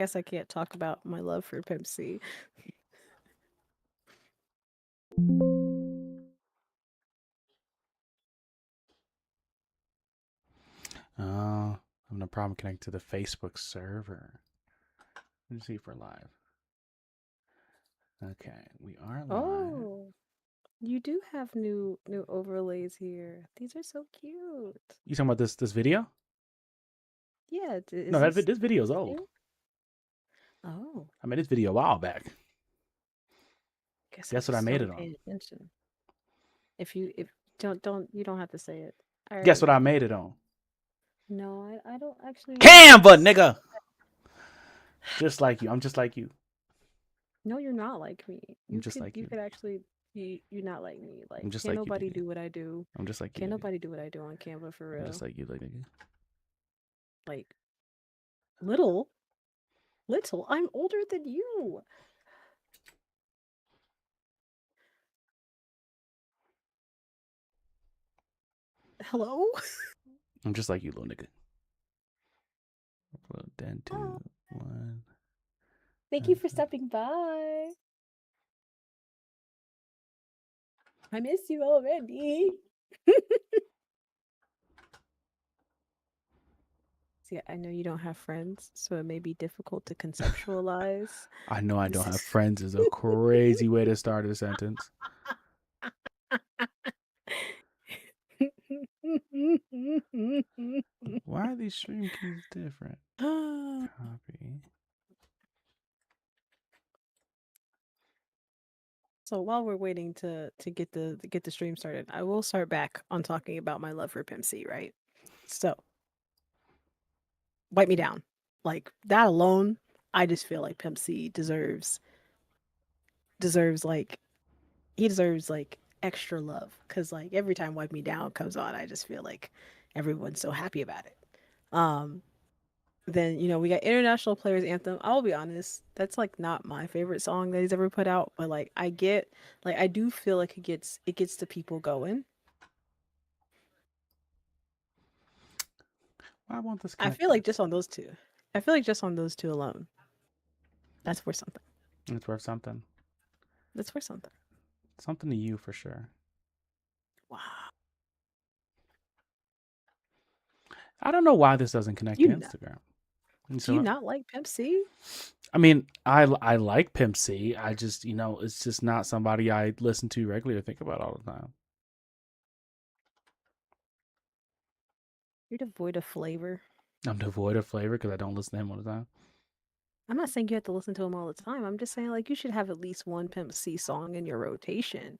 guess I can't talk about my love for Pimp C. Oh, I'm no problem connecting to the Facebook server. Let's see if we're live. Okay, we are live. Oh, you do have new overlays here. These are so cute. You talking about this video? Yeah, No, is this this video is this old. new? Oh, I made this video a while back. guess I Guess what I just made it started on? paying attention. If don't you don't have to say it. I Guess already what I know. made it on? No, I don't actually know Canva, this. nigga. Just like you. I'm just like you. No, you're not like me. I'm just like You you. could actually be you're not like me. Like I'm just can't like you, nobody nigga. do what I do. I'm just like you, Can't nigga. nobody do what I do on Canva for I'm just real. like you, nigga. Like little, little. I'm older than you. Hello? I'm just like you, little nigga. Upload 10, 2, 1. Thank you for stopping by. I miss you already. See, I know you don't have friends, so it may be difficult to conceptualize. I know I This don't have is friends is a crazy way to start a sentence. Why are these stream keys different? Copy. So while we're waiting to get the stream started, I will start back on talking about my love for Pimp C, right? So, wipe me down. Like that alone, I just feel like Pimp C deserves like he deserves like extra love because like every time Wipe Me Down comes on, I just feel like everyone's so happy about it. Um, then we got International Players Anthem. I'll be honest, that's like not my favorite song that he's ever put out, but like I do feel like it gets the people going. Why won't this I connect feel to like this? just on those two. I feel like just on those two alone, that's worth something. It's worth something. That's worth something. Something to you for sure. Wow. I don't know why this doesn't connect You to know, Instagram. do you So, not like Pimp C? I mean, I like Pimp C. I just, it's just not somebody I listen to regularly or think about all the time. You're devoid of flavor. I'm devoid of flavor because I don't listen to him all the time. I'm not saying you have to listen to him all the time. I'm just saying like you should have at least one Pimp C song in your rotation.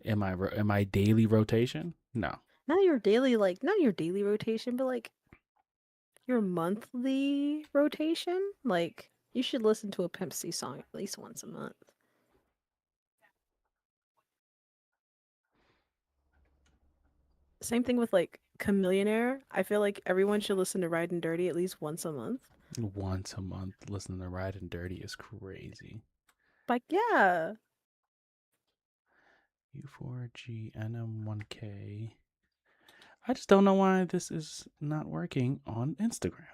Am I daily rotation? No. Not your daily not your daily rotation, but like your monthly rotation. Like you should listen to a Pimp C song at least once a month. Same thing with like Chameleonaire. I feel like everyone should listen to Ride and Dirty at least once a month. Once a month listening to Ride and Dirty is crazy. Like yeah. U4G NM1K. I just don't know why this is not working on Instagram.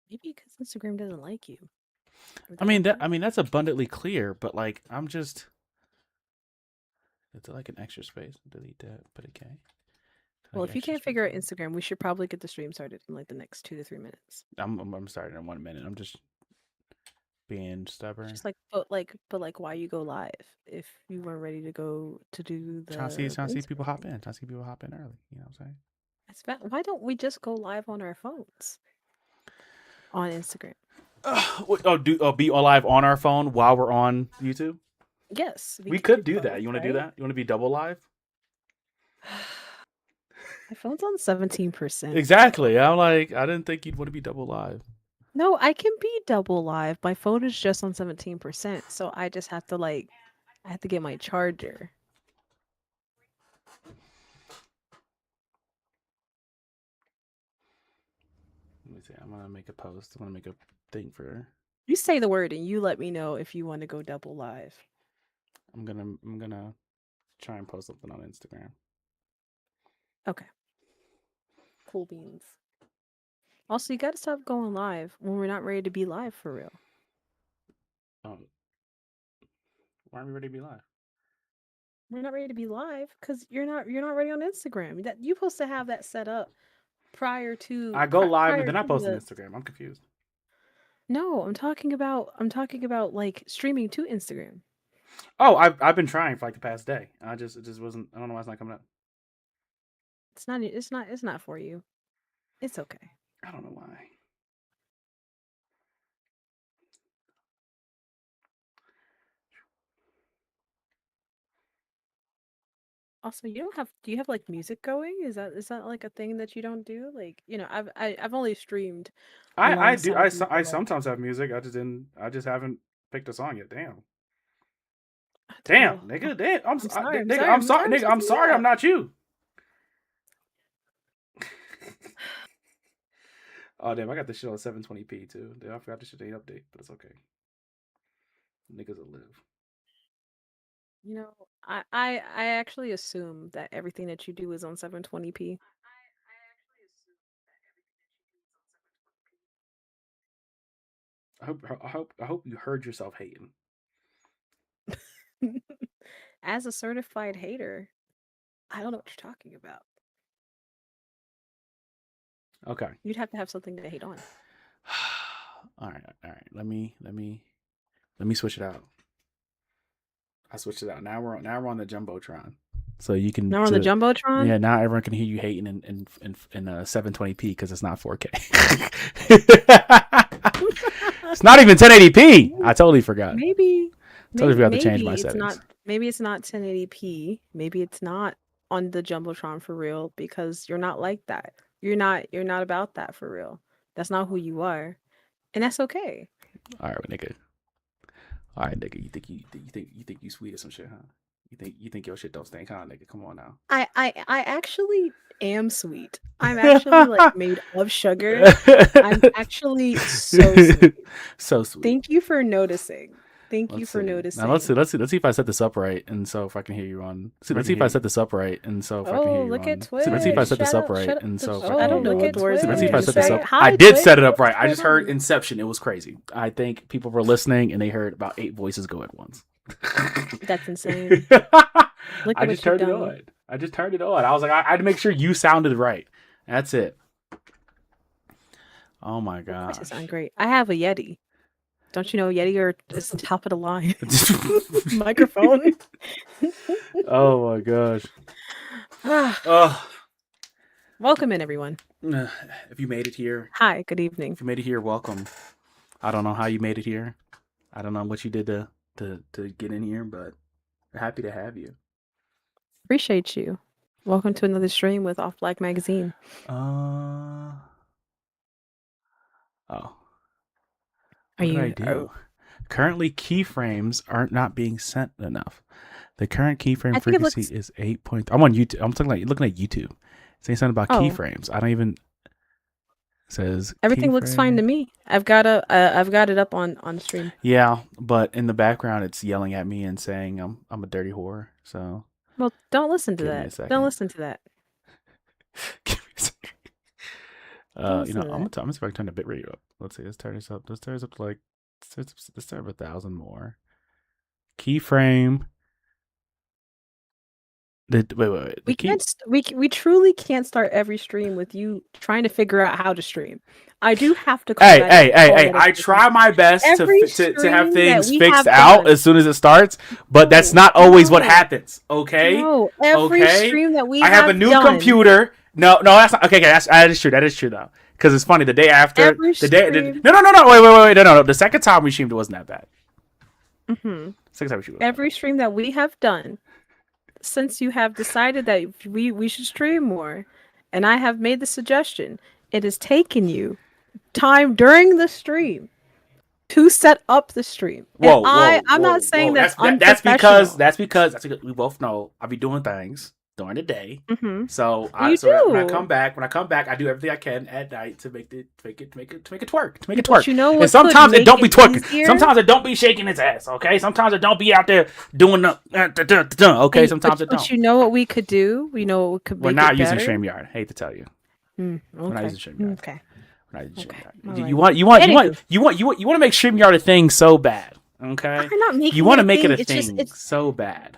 Maybe because Instagram doesn't like you. Or I they mean don't that have I mean that's abundantly clear, but like I'm just it's like an extra space. Delete that, but okay. well, Like if you extra can't space. figure out Instagram, we should probably get the stream started in like the next 2 to 3 minutes. I'm starting in 1 minute. I'm just being stubborn. Just but like why you go live if you weren't ready to go to do Trying the to see people Instagram hop thing. in. Trying to see people hop in early. You know what I'm saying? Why don't we just go live on our phones on Instagram? Be live on our phone while we're on YouTube? Yes, we We could do could do that. both, You want to do right? that? You want to be double live? My phone's on 17%, bro. Exactly. I'm like, I didn't think you'd want to be double live. No, I can be double live. My phone is just on 17%, so I just have to like I have to get my charger. Let me see. I'm gonna make a post. I'm gonna make a thing for. You say the word and you let me know if you want to go double live. I'm gonna try and post something on Instagram. Okay. Cool beans. Also, you gotta stop going live when we're not ready to be live for real. Um, why aren't we ready to be live? We're not ready to be live because you're not ready on Instagram. That you're supposed to have that set up I go live and prior then I to post on the. Instagram. I'm confused. No, I'm talking about like streaming to Instagram. Oh, I've been trying for like the past day. It just wasn't. I don't know why it's not coming up. It's not for you. It's okay. I don't know why. Also, do you have like music going? Is that like a thing that you don't do? Like, I've only streamed I do. alongside you I for like sometimes have music. I just didn't. I just haven't picked a song yet. Damn. Damn, well, nigga. Damn. I'm sorry. I'm Nigga. sorry. I'm I'm sorry, sorry. I'm nigga. I'm switching sorry. it I'm up. not you. Oh damn! I got this shit on 720p too. Damn, I forgot this shit ain't update, but it's okay. Niggas will live. You know, I actually assume that everything that you do is on 720p. I hope you heard yourself hating. As a certified hater, I don't know what you're talking about. Okay. You'd have to have something to hate on. All right. All right. Let me switch it out. I switched it out. Now we're on the jumbotron, so you can Now we're on the Jumbotron? yeah. Now everyone can hear you hating in 720p because it's not 4K. It's not even 1080p. I totally forgot. Maybe Totally maybe forgot to change maybe my it's not settings. maybe it's not 1080p. Maybe it's not on the Jumbotron for real because you're not like that. You're not about that for real. That's not who you are. And that's okay. All right, nigga. All right, nigga. You think you sweet or some shit, huh? You think your shit don't stink, huh, nigga? Come on now. I actually am sweet. I'm actually like made of sugar. I'm actually so sweet. So sweet. Thank you for noticing. Thank you Let's for see. Now let's see. noticing. Let's see if I set this up right, and so if I can hear you on. Let's see if I set this up right, and so if I can hear Oh, you look at on. Let's see if I Twitch. set this Shut up up. right, Shut up. and so if I I can hear don't you know on. what words Let's see if I to set this say. up. I Hi, did set Twitch. it up right. What's I going just heard on? Inception. It was crazy. I think people were listening and they heard about 8 voices go at once. That's insane. Look I at just what you've turned it done. on. I just turned it on. I was like, I had to make sure you sounded right. That's it. Oh my Of course it sounds gosh. great. I have a Yeti. Don't you know Yeti is top of the line microphone? Oh my gosh. Ah, Oh, welcome in, everyone. if you made it here, Hi, good evening. if you made it here, welcome. I don't know how you made it here. I don't know what you did to get in here, but we're happy to have you. Appreciate you. Welcome to another stream with Off Black Magazine. Oh. Are What did I you? do? Currently, keyframes are not being sent enough. The current keyframe I think it frequency looks. is 8 point. I'm on YouTube. I'm talking like looking at YouTube. It's saying something about Oh, keyframes. I don't even. It says everything looks fine keyframe. to me. I've got it up on stream. Yeah, but in the background, it's yelling at me and saying I'm a dirty whore. So Well, don't listen to give me a that. Don't second. listen to that. Give me a second. Don't You listen know, to I'm that. gonna see if I can turn the bitrate up. Let's see. Let's turn this up. Let's turn this up to like. Let's turn up 1,000 more. Keyframe. Wait. The We key. can't. We truly can't start every stream with you trying to figure out how to stream. I do have to call that. Call Hey! that I attention. try my best Every to have stream that things we fixed have out done. as soon as it starts, but that's No, not always what no, happens. Okay, no. Every okay. stream that we I have a have new done. computer. No, that's not okay. That is true. That is true though, because it's funny. The day after, Every stream. no. Wait. No. The second time we streamed, it wasn't that bad. Mm-hmm. Second time we streamed, Every stream that we have done since you have decided that we should stream more, and I have made the suggestion, it has taken you time during the stream to set up the stream. And I'm not saying whoa. that's That's because unprofessional. we both know I'll be doing things during the day. Mm-hmm. So You when I do. come back, I do everything I can at night to make it twerk. But you know And what could sometimes it make don't be it twerking. easier? Sometimes it don't be shaking its ass. Okay. Sometimes it don't be out there doing the okay. Sometimes it But don't. you know what we could do? You know what could We're make it not using better? StreamYard. Hate to tell you, we're not Okay. using StreamYard. Okay. Okay. All You right. want you want you want Anywho, you want you want you want to make StreamYard a thing so bad. Okay, I'm not you making want it to a make it thing. a It's just thing it's so bad.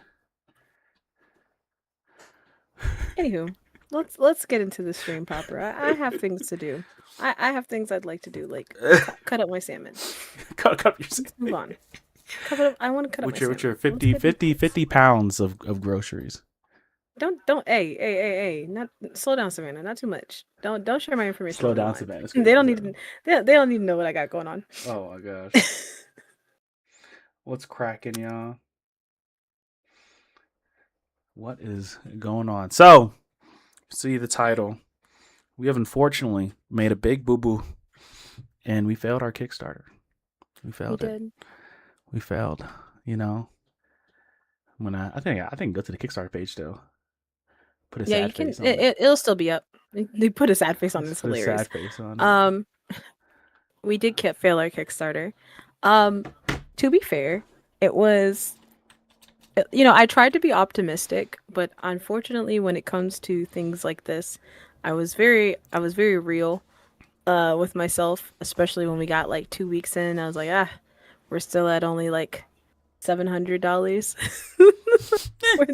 anywho. Let's get into the stream proper. I have things to do. I have things I'd like to do, like cut up my salmon. Cut your Let's move on. Cut up. I want to cut up my with your salmon. Let's 50, get into 50, this. 50 pounds of groceries. Don't. Hey. Not slow down, Savannah. Not too much. Don't share my information Slow down, online. Savannah. It's They crazy. don't need to. They don't need to know what I got going on. Oh my gosh, what's cracking, y'all? What is going on? So, see the title. We have unfortunately made a big boo boo, and we failed our Kickstarter. We We failed it. did. We failed. You know, when I think go to the Kickstarter page still. Put a Yeah, you sad can. face on it. It'll still be up. They put a sad face on it. Let's It's put a hilarious. sad face on it. Um, we did fail our Kickstarter. Um, to be fair, it was. I tried to be optimistic, but unfortunately, when it comes to things like this, I was very real, with myself, especially when we got like 2 weeks in. I was like, we're still at only like $700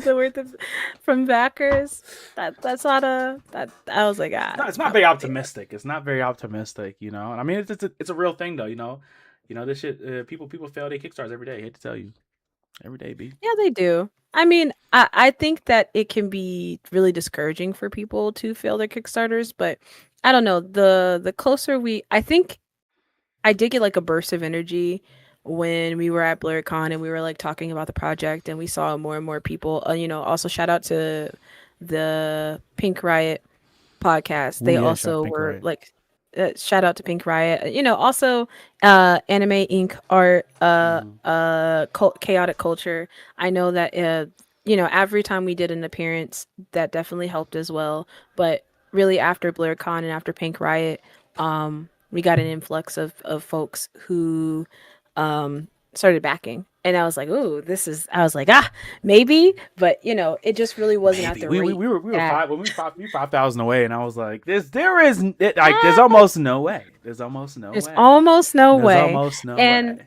worth of from backers. That's not a that I was like, No, it's not I'll very take that. optimistic. It's not very optimistic, you know. And I mean, it's a real thing though, you know. You know this shit. People fail their Kickstarters every day. I hate to tell you, every day, b. Yeah, they do. I mean, I think that it can be really discouraging for people to fail their Kickstarters, but I don't know. The closer I think I did get like a burst of energy when we were at BlurCon and we were like talking about the project and we saw more and more people. Also shout out to the Pink Riot podcast. Oh They yeah, shot also Pink were Riot. like, shout out to Pink Riot. Also Anime Inc. art, Mm-hmm. chaotic culture. I know that every time we did an appearance, that definitely helped as well. But really, after BlurCon and after Pink Riot, we got an influx of folks who started backing. And I was like, ooh, I was like, maybe, but it just really wasn't at Maybe the we rate were that, five when we 5,000 away, and I was like, there's almost no way. There's almost no there's way. almost no There's way. almost no And way.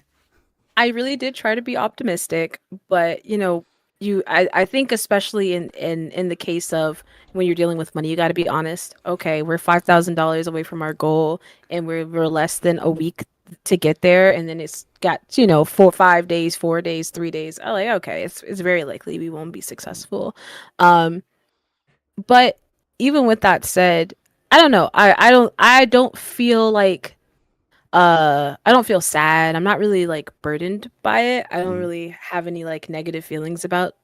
I really did try to be optimistic, but I think especially in the case of when you're dealing with money, you got to be honest. Okay, we're $5,000 away from our goal, and we're less than a week to get there, and then it's got 4 5 days, 4 days, 3 days. I'm like, okay, it's very likely we won't be successful. Um, but even with that said, I don't know. I don't feel like I don't feel sad. I'm not really like burdened by it. I don't Mm. really have any like negative feelings about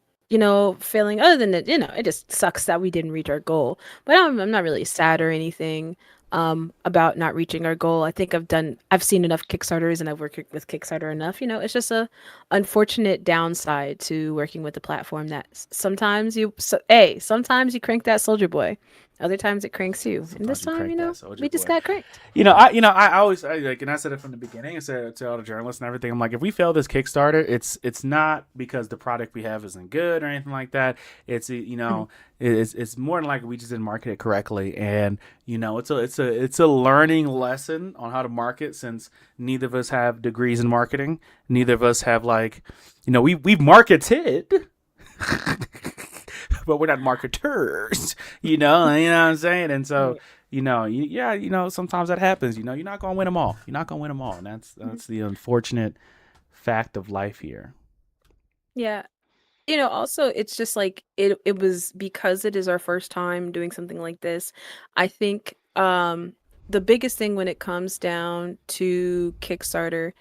failing, other than that, it just sucks that we didn't reach our goal. But I'm not really sad or anything about not reaching our goal. I think I've seen enough Kickstarters and I've worked with Kickstarter enough. It's just a unfortunate downside to working with a platform that sometimes you crank that soldier boy, other times it cranks you, and this Sometimes you time, crank that soldier we just boy. got cranked. I always like, and I said it from the beginning. I said it to all the journalists and everything. I'm like, if we fail this Kickstarter, it's not because the product we have isn't good or anything like that. Mhm. It's more than likely we just didn't market it correctly, and it's a learning lesson on how to market, since neither of us have degrees in marketing. Neither of us have we've marketed. But we're not marketers, you know what I'm saying? And so, Right. sometimes that happens. You're not gonna win them all. You're not gonna win them all, and that's the unfortunate fact of life here. Yeah. Also, it's just like it was because it is our first time doing something like this. I think the biggest thing when it comes down to Kickstarter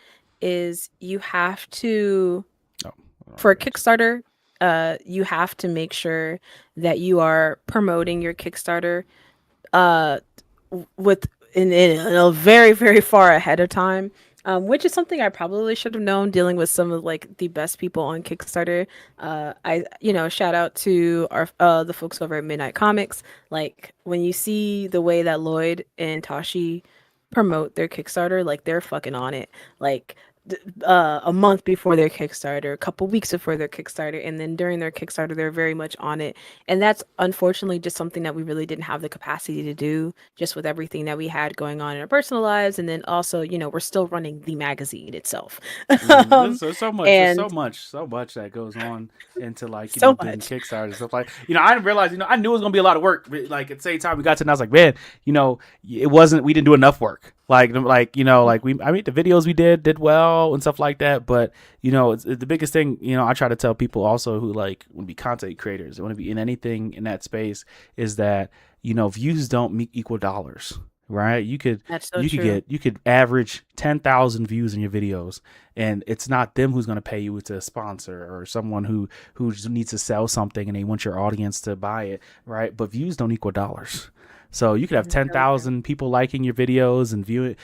is you have to Oh, for a Kickstarter, you have to make sure that you are promoting your Kickstarter uh with in a very very far ahead of time, which is something I probably should have known dealing with some of like the best people on Kickstarter. I shout out to our the folks over at Midnight Comics. Like when you see the way that Lloyd and Tashi promote their Kickstarter, like they're fucking on it. Like a month before their Kickstarter, a couple weeks before their Kickstarter, and then during their Kickstarter, they're very much on it. And that's unfortunately just something that we really didn't have the capacity to do, just with everything that we had going on in our personal lives. And then also, we're still running the magazine itself. um, There's so much. There's and so much that goes on into like so doing much. Kickstarter and stuff like. I didn't realize. I knew it was gonna be a lot of work. But, like at the same time, we got to, and I was like, man, it wasn't. We didn't do enough work. Like we. I mean, the videos we did well and stuff like that. But it's the biggest thing. I try to tell people also who like want to be content creators, want to be in anything in that space, is that views don't equal dollars, right? That's so true. You could average 10,000 views in your videos, and it's not them who's going to pay you. It's a sponsor or someone who just needs to sell something and they want your audience to buy it, right? But views don't equal dollars. So you could have That's so true. 10,000 people liking your videos and viewing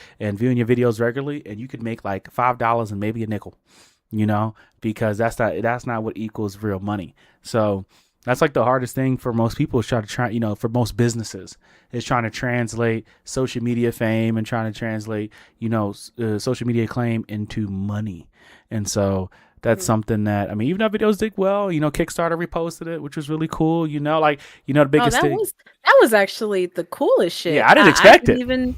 your videos regularly, and you could make like $5 and maybe a nickel, because that's not what equals real money. So that's like the hardest thing for most people is trying to for most businesses is trying to translate social media fame and trying to translate, social media claim into money. And so that's Mhm. something that, I mean, even though videos did well, Kickstarter reposted it, which was really cool, the Oh, biggest thing. that was actually the coolest Yeah, shit. I didn't I expect didn't it. even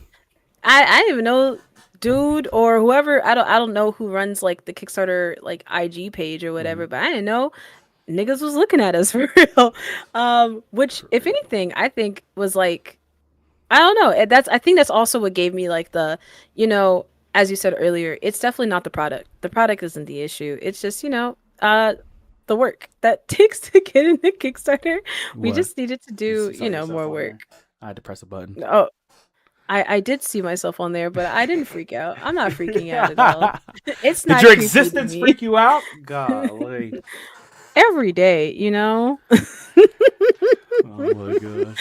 I didn't even know dude or whoever. I don't know who runs like the Kickstarter like IG page or Mm-hmm. whatever, but I didn't know niggas was looking at us for real. Which For if real. anything, I think was like I don't know. I think that's also what gave me like you know, as you said earlier, it's definitely not the product. The product isn't the issue. It's just, the work that takes to get in the Kickstarter. We What? just needed to You do, saw yourself more on work. there? I had to press a button. Oh, I did see myself on there, but I didn't freak out. I'm not freaking out at all. Did It's not your creepy to existence me. freak you out? Golly. Every day, you know? Oh my gosh.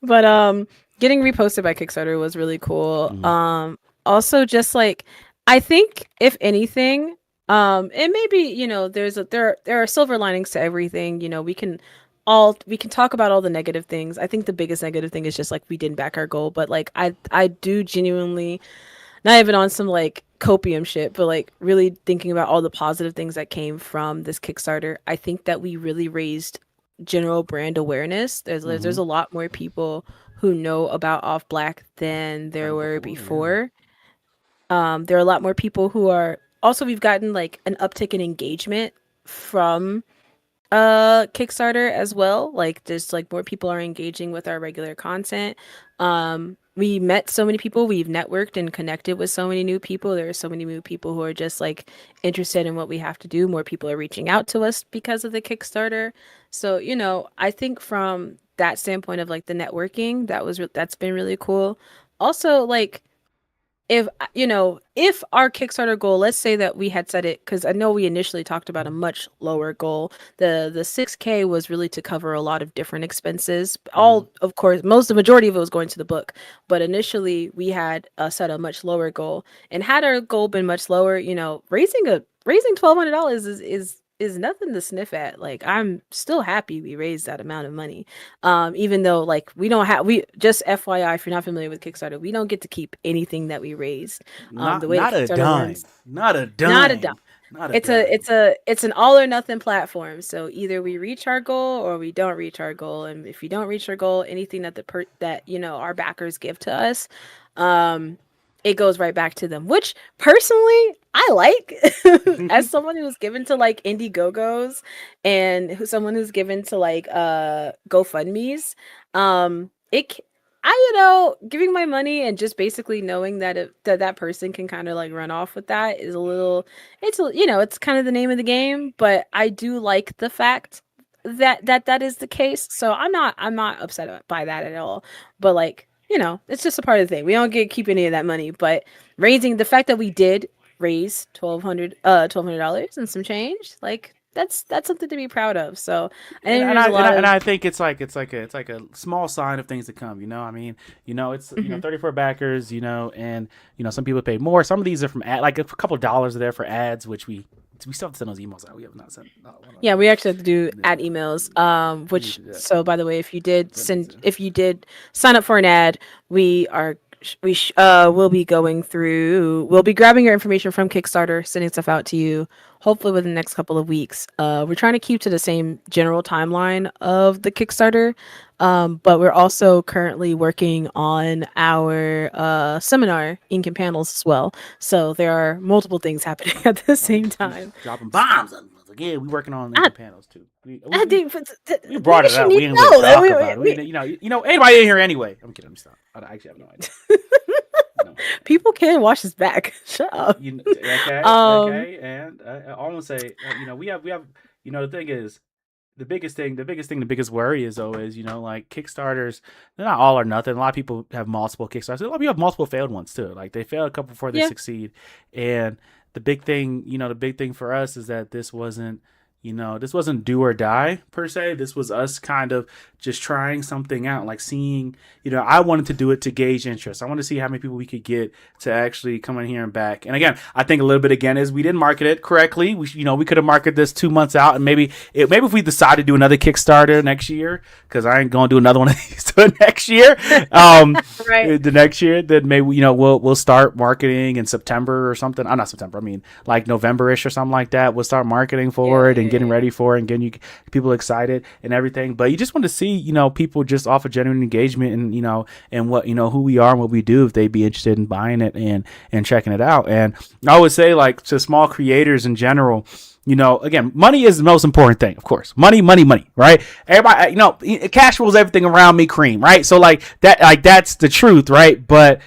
But getting reposted by Kickstarter was really cool. Mm-hmm. Also just like I think if anything, and maybe, there are silver linings to everything. We can talk about all the negative things. I think the biggest negative thing is just like we didn't back our goal, but like I do genuinely, not even on some like copium shit, but like really thinking about all the positive things that came from this Kickstarter. I think that we really raised general brand awareness. Mm-hmm. There's a lot more people who know about Off Black than there Than were before, yeah. before. There are a lot more people who are also, we've gotten like an uptick in engagement from Kickstarter as well. Like just like more people are engaging with our regular content. We met so many people, we've networked and connected with so many new people. There are so many new people who are just like interested in what we have to do. More people are reaching out to us because of the Kickstarter. So, I think from that standpoint of like the networking, that's been really cool. Also, like if if our Kickstarter goal, let's say that we had set it, because I know we initially talked about a much lower goal. The 6K was really to cover a lot of different expenses. Mm-hmm. All, of course, the majority of it was going to the book, but initially we had set a much lower goal. And had our goal been much lower, raising $1,200 is nothing to sniff at. Like, I'm still happy we raised that amount of money. Even though like we just FYI, if you're not familiar with Kickstarter, we don't get to keep anything that we raised. Not The way that not a Kickstarter dime. runs, Not a not a dime. dime. Not a dime. It's an all or nothing platform. So either we reach our goal or we don't reach our goal. And if we don't reach our goal, anything that our backers give to us, um, it goes right back to them. Which personally, I like as someone who's given to like Indiegogos and someone who's given to like GoFundMe's. It giving my money and just basically knowing that that person can kind of like run off with that is a little, it's kind of the name of the game, but I do like the fact that is the case. So I'm not upset by that at all. But like, it's just a part of the thing. We don't get keep any of that money, but raising the fact that we did raise $1,200 and some change, like that's something to be proud of. So I and, think and there's I a and lot I, and of I think it's like a small sign of things to come. I mean, it's mhm. 34 backers. And some people pay more. Some of these are from like a couple of dollars are there for ads, which we still have to send those emails out. We have not sent. No, Yeah, we actually have to do ad yeah, emails. we need Which, to do that. so by the way, That needs to. if you did sign up for an ad, we are we'll be going through. We'll be grabbing your information from Kickstarter, sending stuff out to you. Hopefully within the next couple of weeks. We're trying to keep to the same general timeline of the Kickstarter, but we're also currently working on our seminar ink and panels as well. So there are multiple things happening at the same time. Dropping bombs. Like, yeah, we working on the panels too. We We brought it up. We didn't really talk about it. Anybody in here anyway? I'm kidding. I'm stop. I actually have no idea. No. People can watch this back. Shut up. Okay. And all I'm gonna say, we have. The thing is, the biggest worry is always, like Kickstarters, they're not all or nothing. A lot of people have multiple Kickstarters. A lot of people have multiple failed ones too. Like they fail a couple before they succeed. And the big thing for us is that this wasn't do or die per se. This was us kind of just trying something out, like seeing, I wanted to do it to gauge interest. I want to see how many people we could get to actually come in here and back. And again, I think a little bit again is we didn't market it correctly. We could have marketed this 2 months out, and maybe if we decide to do another Kickstarter next year, because I ain't gonna do another one of these next year. Right. The next year, then maybe we'll start marketing in September or something. Not September. I mean like November-ish or something like that. We'll start marketing for it and getting ready for it and getting people excited and everything. But you just want to see people just off of genuine engagement and what who we are and what we do, if they'd be interested in buying it and checking it out. And I would say, like, to small creators in general, again, money is the most important thing, of course. Money, right? Everybody, cash rules everything around me, cream, right? So that's the truth, right? But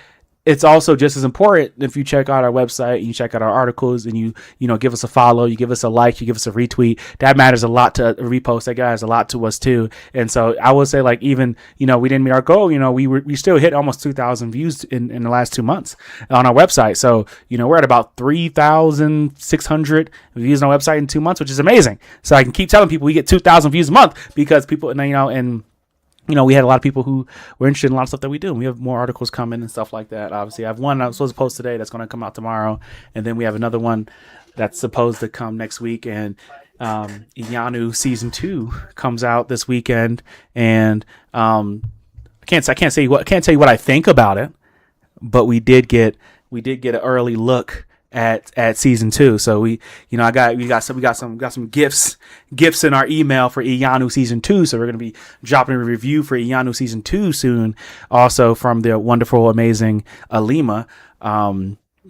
it's also just as important if you check out our website and you check out our articles and you give us a follow, you give us a like, you give us a retweet. That matters a lot to a repost. That matters a lot to us too. And so I would say, like, even we didn't meet our goal. We still hit almost 2,000 views in the last 2 months on our website. So we're at about 3,600 views on our website in 2 months, which is amazing. So I can keep telling people we get 2,000 views a month because people we had a lot of people who were interested in a lot of stuff that we do. And we have more articles coming and stuff like that. Obviously, I have one I was supposed to post today that's going to come out tomorrow. And then we have another one that's supposed to come next week. And Iyanu season 2 comes out this weekend. And I can't tell you what I think about it, but we did get an early look at season 2. So we got some gifts in our email for Iyanu season 2. So we're going to be dropping a review for Iyanu season 2 soon, also from the wonderful, amazing Alima.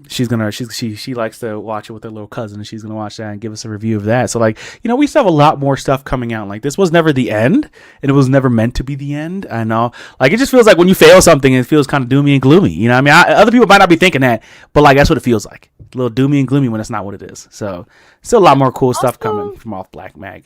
She likes to watch it with her little cousin, and she's gonna watch that and give us a review of that. So, like, we still have a lot more stuff coming out. Like, this was never the end, and it was never meant to be the end. I know, like, it just feels like when you fail something, it feels kind of doomy and gloomy. I mean, other people might not be thinking that, but like, that's what it feels like. A little doomy and gloomy when it's not what it is. So still a lot more cool stuff coming from Off Black Mag.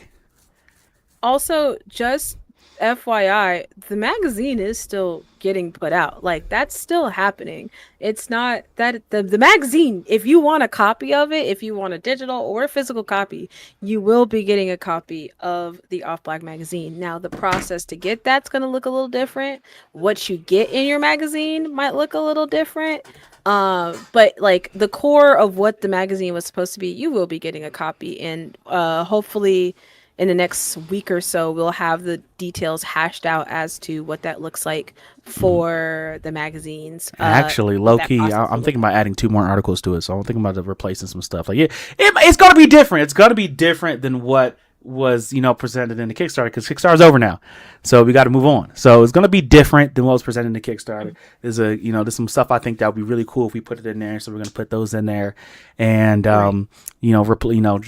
Also, just FYI, the magazine is still getting put out. Like, that's still happening. It's not that the magazine, if you want a copy of it, if you want a digital or a physical copy, you will be getting a copy of the Off Black magazine. Now, the process to get that's going to look a little different. What you get in your magazine might look a little different. But like the core of what the magazine was supposed to be, you will be getting a copy, and hopefully in the next week or so, we'll have the details hashed out as to what that looks like for the magazines. Actually, low key, I'm thinking about adding 2 more articles to it. So I'm thinking about replacing some stuff. Like, it's going to be different. It's going to be different than what was presented in the Kickstarter, because Kickstarter's over now, so we got to move on. So it's going to be different than what was presented in the Kickstarter. There's some stuff I think that would be really cool if we put it in there, so we're going to put those in there, and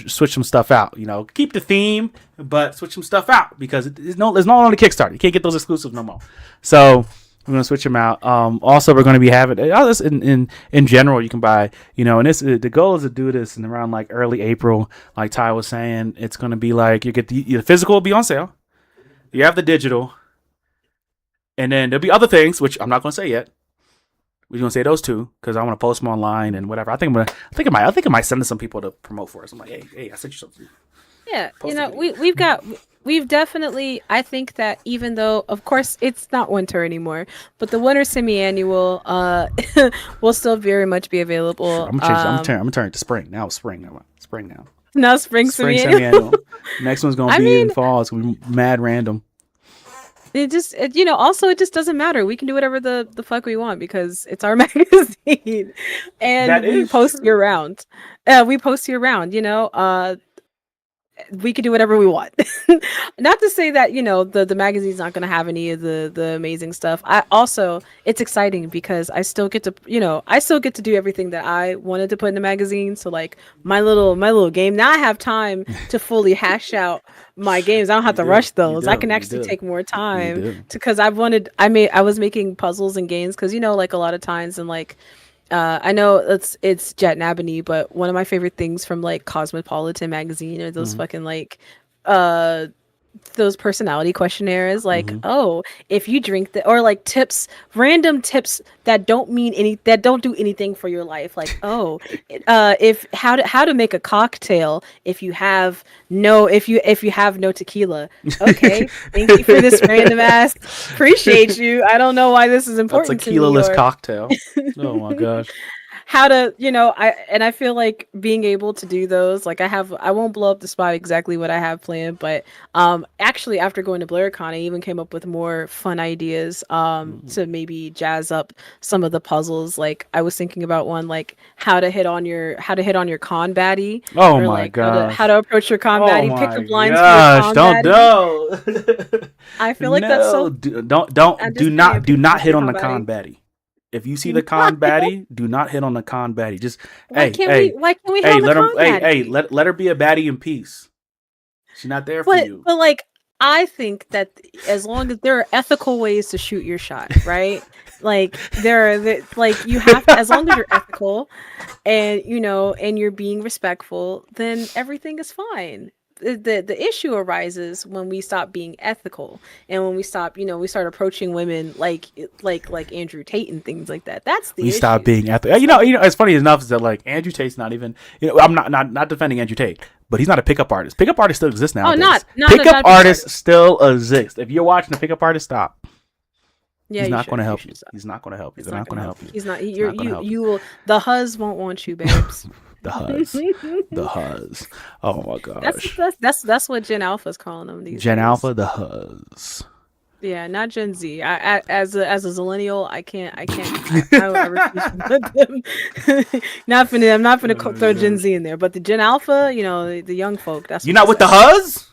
switch some stuff out. Keep the theme, but switch some stuff out, because there's no on the Kickstarter. You can't get those exclusives no more. So we're going to switch them out. Also, we're going to be having this in general. You can buy, and the goal is to do this in around like early April. Like Ty was saying, it's going to be like you get the physical will be on sale. You have the digital, and then there'll be other things which I'm not going to say yet. We're going to say those 2 because I want to post them online and whatever. I think I might send to some people to promote for us. I'm like, hey, I sent you something. Yeah, we've definitely, I think that even though, of course, it's not winter anymore, but the winter semi-annual will still very much be available. I'm gonna turn it to spring. Now it's spring now. Now spring semi-annual. Next one's gonna be in fall. It's gonna be mad random. Also it just doesn't matter. We can do whatever the fuck we want because it's our magazine, That and we is post year true. round. We post year round. We can do whatever we want. Not to say that the magazine's not going to have any of the amazing stuff. I also It's exciting because I still get to do everything that I wanted to put in the magazine. So like my little game now, I have time to fully hash out my games. I don't have You to do. rush You those. I do. can You actually do. take more You time do. to because I was making puzzles and games because like a lot of times and like I know it's Jet and Ebony, but one of my favorite things from like Cosmopolitan magazine are those Hmm. fucking like uh those personality questionnaires like, Hmm. oh, if you drink the or like tips, random tips that don't do anything for your life, like, oh, if how to make a cocktail if you have no tequila. Okay, thank you for this random ass, appreciate you. I don't know why this is That's a important to me, keelaless or cocktail. Oh my gosh. how to I feel like being able to do those, like, I won't blow up the spot exactly what I have planned, but actually after going to BlairCon I even came up with more fun ideas Mhm. to maybe jazz up some of the puzzles. Like I was thinking about one like how to hit on your con baddie, Oh or my like how gosh. to approach your con Oh baddie, my pickup lines for your gosh. con Don't baddie. no. I feel like that's No. so Don't I'm do just saying, not do pickup not lines for hit your on con the con baddie. baddie. If you see the con baddie, do not hit on the con baddie. Just why hey, can't we hey, why can't we hit hey, on the let him con hey, baddie? let her be a baddie in peace. She's not there for you. But like I think that as long as there are ethical ways to shoot your shot, right? Like like you have to, as long as you're ethical and and you're being respectful, then everything is fine. The issue arises when we stop being ethical and when we start approaching women like Andrew Tate and things like that. That's We the stop issue. being ethical. It's like, It's funny enough is that like Andrew Tate's not even. I'm not defending Andrew Tate, but he's not a pickup artist. Pickup artists still exist oh, nowadays. not Pickup a pickup artists artist. still exist. If you're watching a pickup artist, stop. Yeah, He's you not going should. to You help you. should stop. He's not going to help you. It's They're not not going gonna to help. help you. He's not. He's You're not going to you help you. you will. The hus won't want you, babes. The Huz, the Huz. Oh my That's gosh. that's that's that's what Gen Alpha's calling them these Gen days. Alpha, the Huz. Yeah, not Gen Z. As a zillennial, I refuse to put them. I'm not gonna Oh throw Gen gosh. Z in there, but the Gen Alpha, the young folk, that's You what you not with the say. Huz?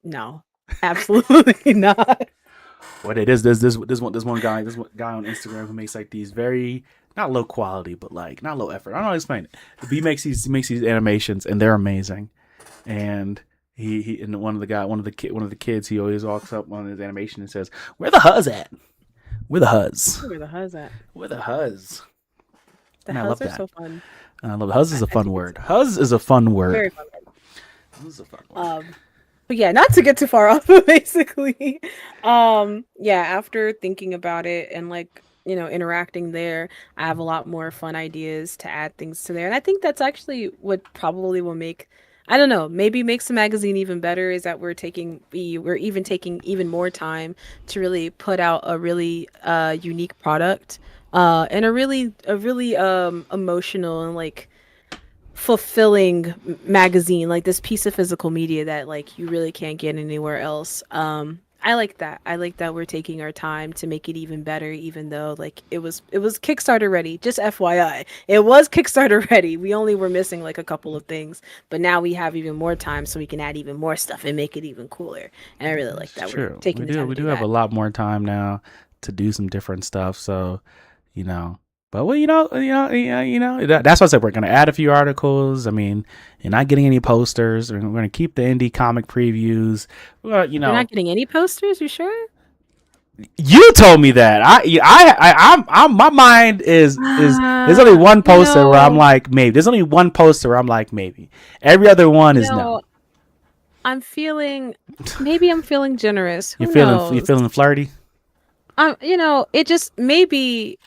No, absolutely not. What it is? This one guy on Instagram who makes like these very not low quality, but like not low effort. I don't know how to explain it. But he makes these animations and they're amazing. And he and one of the kids he always walks up on his animation and says, "Where the Huz at? Where the Huz? Where the hus at? Where the Huz?" The And I hus love are that. so fun. And I love it. Huz is a I fun think it's word. Huz is a fun word. very fun. Huz is a fun word. But yeah, not to get too far off, but basically, yeah, after thinking about it and like, interacting there, I have a lot more fun ideas to add things to there. And I think that's actually what probably will make, I don't know, maybe makes the magazine even better is that we're even taking even more time to really put out a really unique product and a really emotional and like fulfilling magazine, like this piece of physical media that like you really can't get anywhere else. I like that we're taking our time to make it even better, even though like it was Kickstarter ready. Just FYI, it was Kickstarter ready. We only were missing like a couple of things, but now we have even more time so we can add even more stuff and make it even cooler. And I really like It's that we're true. We taking the do. time We to do do have a that. lot more time now to do some different stuff. So, you know, but well, that's what I said. We're gonna add a few articles. I mean, you're not getting any posters. We're gonna keep the indie comic previews. Well, You're not getting any posters, you sure? you told me that. My mind is. There's only one You poster where I'm know, like maybe. There's only one poster where I'm like maybe. Every other one you is no. know, I'm feeling maybe I'm feeling generous. You Who feeling you knows? feeling flirty? It just maybe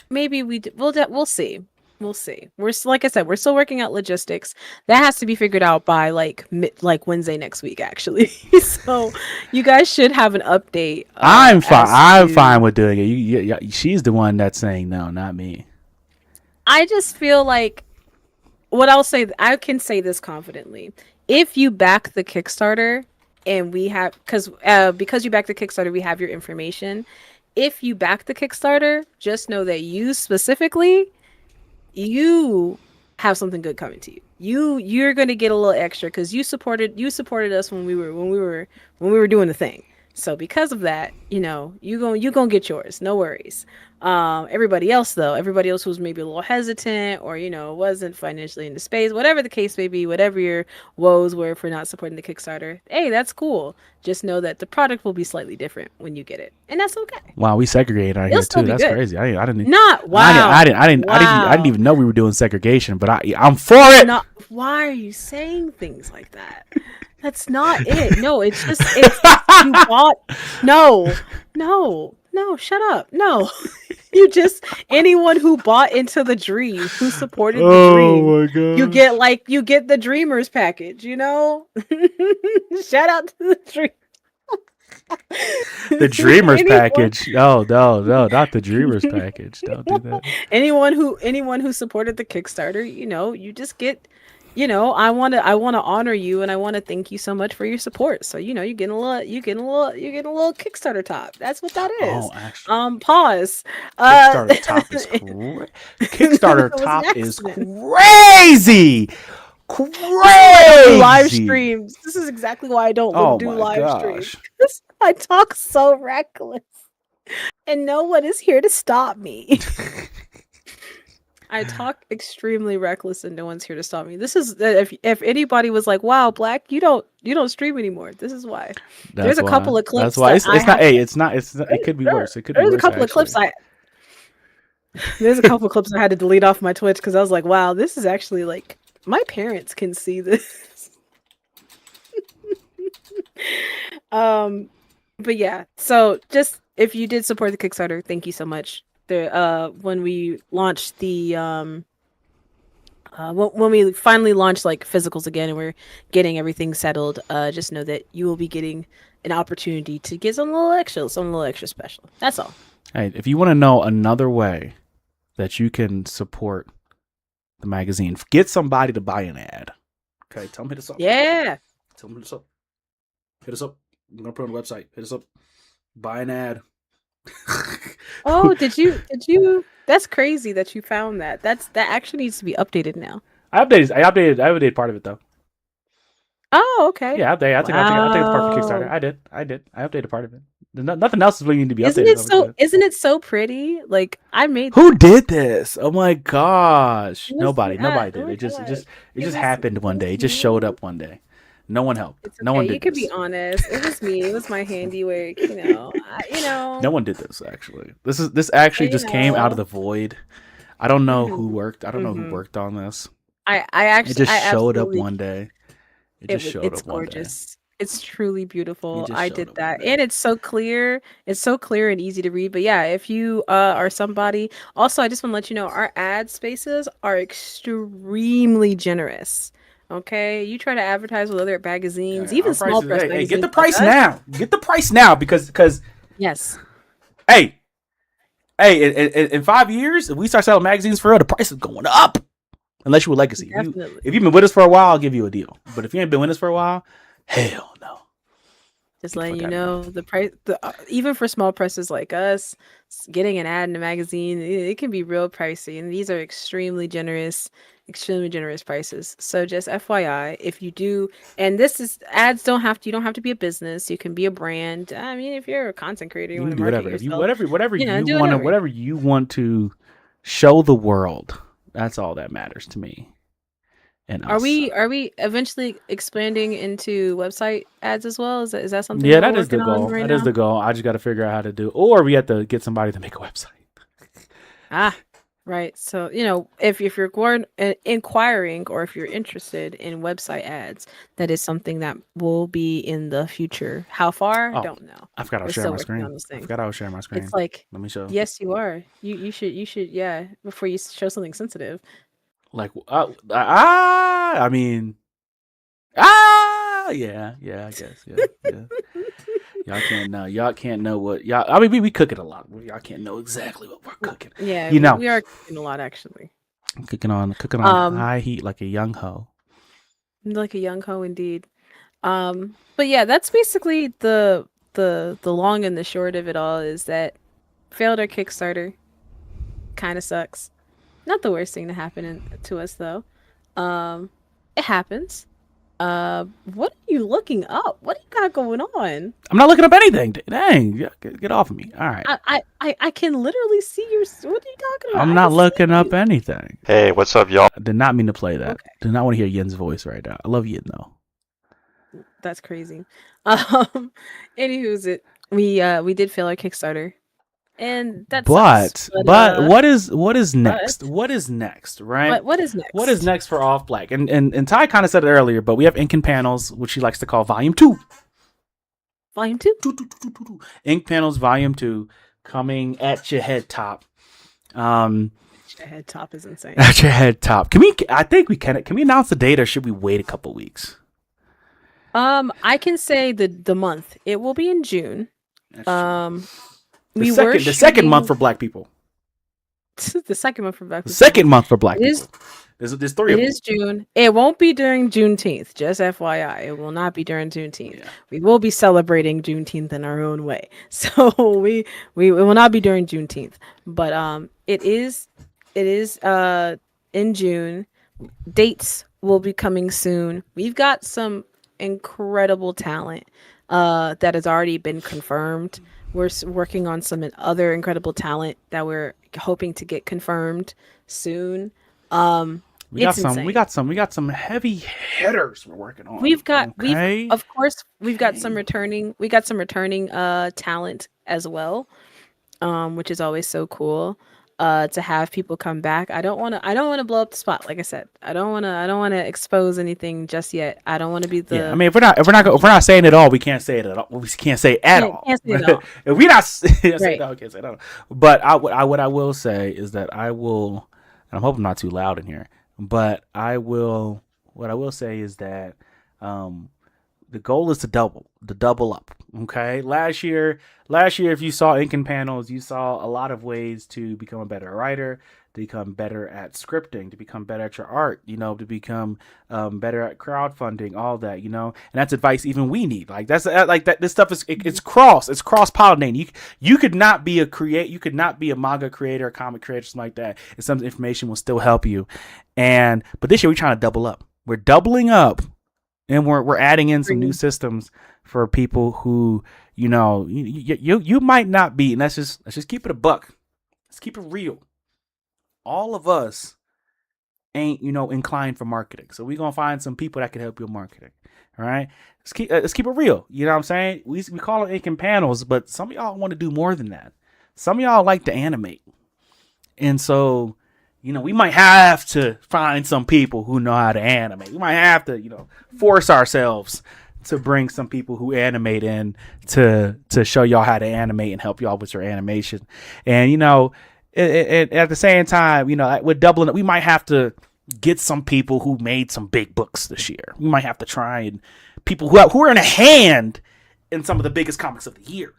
we'll see. We'll see. Like I said, we're still working out logistics. That has to be figured out by like Wednesday next week, actually. So you guys should have an update I'm fine. as I'm fine to. with doing it. She's the one that's saying no, not me. I just feel like what I'll say. I can say this confidently. If you back the Kickstarter, and we have because you back the Kickstarter, we have your information. If you back the Kickstarter, just know that you specifically, you have something good coming to you. You're going to get a little extra because you supported us when we were doing the thing. So because of that, you gonna get yours. No worries. Everybody else who's maybe a little hesitant or wasn't financially into space, whatever the case may be, whatever your woes were for not supporting the Kickstarter. Hey, that's cool. Just know that the product will be slightly different when you get it, and that's okay. Wow, we segregate out It'll here still too. be That's good. crazy. I didn't. Not I didn't. I wow. didn't. I didn't. I didn't Wow. even know we were doing segregation. But I'm for it. Not why are you saying things like that? That's not it. No, it's you bought no, shut up. No. You just anyone who bought into the dream, who supported the dream, Oh my gosh. you get the dreamers package, Shout out to the dream. The Dreamers anyone package. No, no, no, not the Dreamers package. Don't do that. anyone who supported the Kickstarter, you just get, I want to honor you and I want to thank you so much for your support. So you're getting a little Kickstarter top. That's what that is. Oh, actually, Pause. Kickstarter top is That Kickstarter was an top is accident. crazy, Live crazy. streams. This is exactly why I don't Oh do my live streams. gosh. I talk so reckless, and no one is here to stop me. I talk extremely reckless and no one's here to stop me. This is if anybody was like, "Wow, Black, you don't stream anymore." This is why. There's That's a why. couple of That's clips why. that It's I it's not. have Hey, it's not. It's not. It could be there, worse. It could be there's a worse couple of actually. clips I there's a couple of clips I had to delete off my Twitch because I was like, "Wow, this is actually like my parents can see this." um but yeah, so just if you did support the Kickstarter, thank you so much. When we launched the when we finally launched like physicals again and we're getting everything settled, just know that you will be getting an opportunity to get something a little extra special. That's all. Hey, if you want to know another way that you can support the magazine, get somebody to buy an ad. Okay, tell them hit us up. Yeah. Tell them hit us up. Hit us up. I'm gonna put it on the website. Hit us up. Buy an ad. Oh, did you that's crazy that you found that. That actually needs to be updated now. I updated part of it though. Oh, okay. Yeah, I think the part for Kickstarter. Wow. I did. I updated part of it. Nothing else is really need to be Isn't updated. it so isn't it so pretty? Like I made Who that. did this? Oh my gosh! It was Nobody. oh Nobody did. my It just. It god. just. It It just was happened it one day. was It just showed me. up one day. No one helped. It's No one okay. You did could be this. honest. It was me. It was my handiwork, No one did this actually. This actually you just came out of know. the void. I don't know who Mhm. worked. I don't know who Mhm. worked on this. It I just showed up absolutely one day. It just showed it's up one day. gorgeous. It's truly It beautiful. just I showed did up one that. day. And it's so clear. It's so clear and easy to read. But yeah, if you are somebody, also I just want to let you know our ad spaces are extremely generous. Okay? You try to advertise with other magazines, Yeah, our even small prices. press Hey, get the magazines like price us. now. Get the price now because Yes, hey, in 5 years, if we start selling magazines for real, the price is going up. Unless you're a legacy. If definitely. you've been with us for a while, I'll give you a deal. But if you ain't been with us for a while, hell no. Just Get the letting fuck you out of here. know the price, even for small presses like us, getting an ad in a magazine, it can be real pricey, and these are extremely generous prices. So just FYI, if you do, and this is ads don't have to, you don't have to be a business. You can be a brand. I mean, if you're a content creator, you You want can to do market whatever. If you yourself, whatever you do want to whatever. whatever you want to show the world. That's all that matters to me and Are us. we eventually expanding into website ads as well? Is that something Yeah, that we're that is the working on goal. right That is now? the goal. I just got to figure out how to do, or we have to get somebody to make a website. Ah, right. So, if you're going inquiring or if you're interested in website ads, that is something that will be in the future. How far? Oh, Don't know. I forgot I We're was sharing still my working screen. on this I thing. forgot I was sharing my It's screen. like, Let me show. yes, you are. You should, yeah, before you show something sensitive. Like, I mean, yeah, I guess, yeah. Y'all can't know. Y'all can't know what y'all. I mean, we cook it a lot. Y'all can't know exactly what we're cooking. Yeah, You we, know, we are cooking a lot actually. cooking on Um, high heat like a young hoe. like a young ho indeed. But yeah, that's basically the long and the short of it all is that failed our Kickstarter. Kind of sucks. Not the worst thing to happen to us though. Um, it happens. What are you looking up? What do you got going on? I'm not looking up anything. Dang, get off of me. All right. I can literally see your. What are you talking about? I'm I not can see looking up you. anything. Hey, what's up, y'all? I did not mean to play that. Okay, Did not want to hear Yen's voice right now. I love Yen though. that's crazy. Um, anywho's it? We did fail our Kickstarter, and that sucks. But what is next? But What is next, right? what is What is next? next for Off Black? And Ty kind of said it earlier, but we have Ink and Panels, which he likes to call Volume 2. Volume two. Ink Panels Volume 2 coming at your head top. Head top is insane. At your head top. Can we I think we can we announce the date or should we wait a couple weeks? I can say the month. It will be in June. That's true. We were The second month shooting for black people. the second month for Black The People. second month for black It is people. There's three it of them. is June. It won't be during Juneteenth, just FYI. It will not be during Juneteenth. Yeah. We will be celebrating Juneteenth in our own way. So we it will not be during Juneteenth. But it is in June. Dates will be coming soon. We've got some incredible talent that has already been confirmed. We're working on some other incredible talent that we're hoping to get confirmed soon. It's insane. We got some heavy hitters we're working on. We've Okay. of course we've got some returning talent as well, which is always so cool to have people come back. I don't want to blow up the spot. Like I said, I don't want to expose anything just yet. I don't want to be the Yeah, I mean, if we're not saying it all, we can't say it at all. We can't say it at all. can't say it all. If we not saying it Right. all, we can't say it all. But what I will say is that I will, and I'm hoping I'm not too loud in here. But what I will say is that um, the goal is to double up. Okay, last year, if you saw Ink and Panels, you saw a lot of ways to become a better writer, to become better at scripting, to become better at your art, to become better at crowdfunding, all that, and that's advice even we need. Like that's like that. This stuff is it's cross pollinating. You could not be you could not be a manga creator, a comic creator, something like that, and some information will still help you. But this year we're trying to double up. We're doubling up, and we're adding in some new systems for people who you might not be. And let's just keep it a buck. Let's keep it real. All of us ain't inclined for marketing, so we're gonna find some people that can help you with marketing. All right, let's keep it real. You know what I'm saying? We call it Ink and Panels, but some of y'all want to do more than that. Some of y'all like to animate, and so we might have to find some people who know how to animate. We might have to force ourselves to bring some people who animate in to show y'all how to animate and help y'all with your animation. And at the same time, with doubling it, we might have to get some people who made some big books this year. We might have to try and people who are in a hand in some of the biggest comics of the year.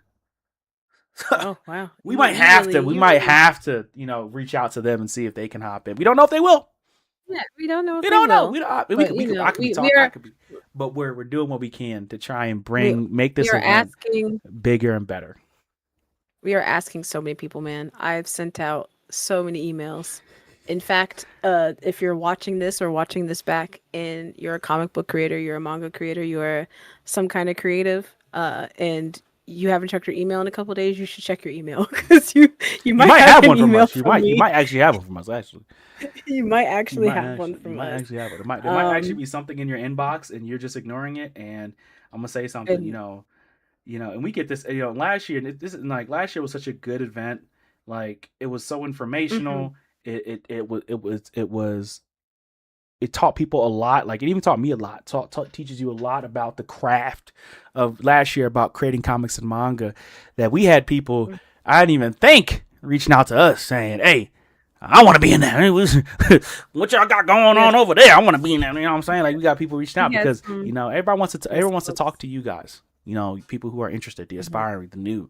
Oh wow. We might have to reach out to them and see if they can hop in. We don't know if they will. Yeah, we don't know. We don't know. But we're doing what we can to try and make this event bigger and better. We are asking so many people, man. I've sent out so many emails. In fact, if you're watching this or watching this back and you're a comic book creator, you're a manga creator, you're some kind of creative, and you haven't checked your email in a couple of days, you should check your email because you might have one from us. You might actually have one from us. Actually, you might actually have one from us. You might actually have it. There might actually be something in your inbox and you're just ignoring it. And I'm gonna say something. And we get this. Last year, and this is like last year was such a good event. Like it was so informational. Mm-hmm. It taught people a lot. Like it even taught me a lot. Teaches you a lot about the craft of last year about creating comics and manga. That we had people I didn't even think reaching out to us saying, "Hey, I want to be in there. What y'all got going on over there? I want to be in there." You know what I'm saying? Like we got people reaching out because everybody wants to talk to you guys. People who are interested, the aspiring, the new,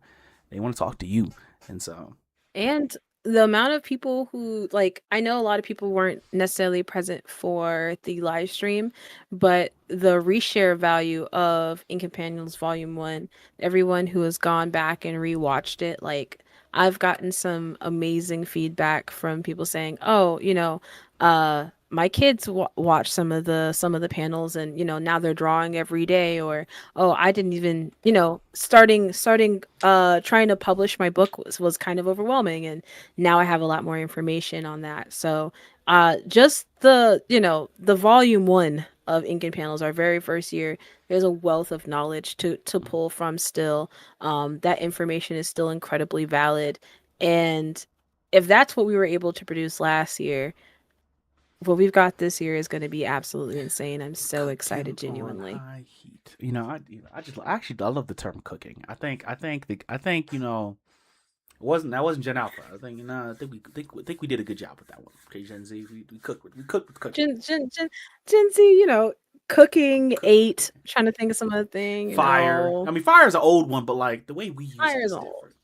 they want to talk to you, and so. And the amount of people who like I know a lot of people weren't necessarily present for the live stream, but the reshare value of In Companions Volume 1, everyone who has gone back and rewatched it, like I've gotten some amazing feedback from people saying, "Oh, my kids watch some of the panels, and now they're drawing every day," or, "Oh, I didn't even, starting trying to publish my book was kind of overwhelming, and now I have a lot more information on that." So just the volume one of Ink and Panels, our very first year, there's a wealth of knowledge to pull from still. That information is still incredibly valid, and if that's what we were able to produce last year, what we've got this year is going to be absolutely insane. I'm so Cooking excited, on genuinely. high heat. I just actually I love the term cooking. It wasn't Gen Alpha. I think we did a good job with that one. Okay, Gen Z, we cooked with cooking. Gen Z, cooking, Cook ate, trying to think of some other thing, fire. I mean, fire is an old one, but like the way we use it fire is is old. different.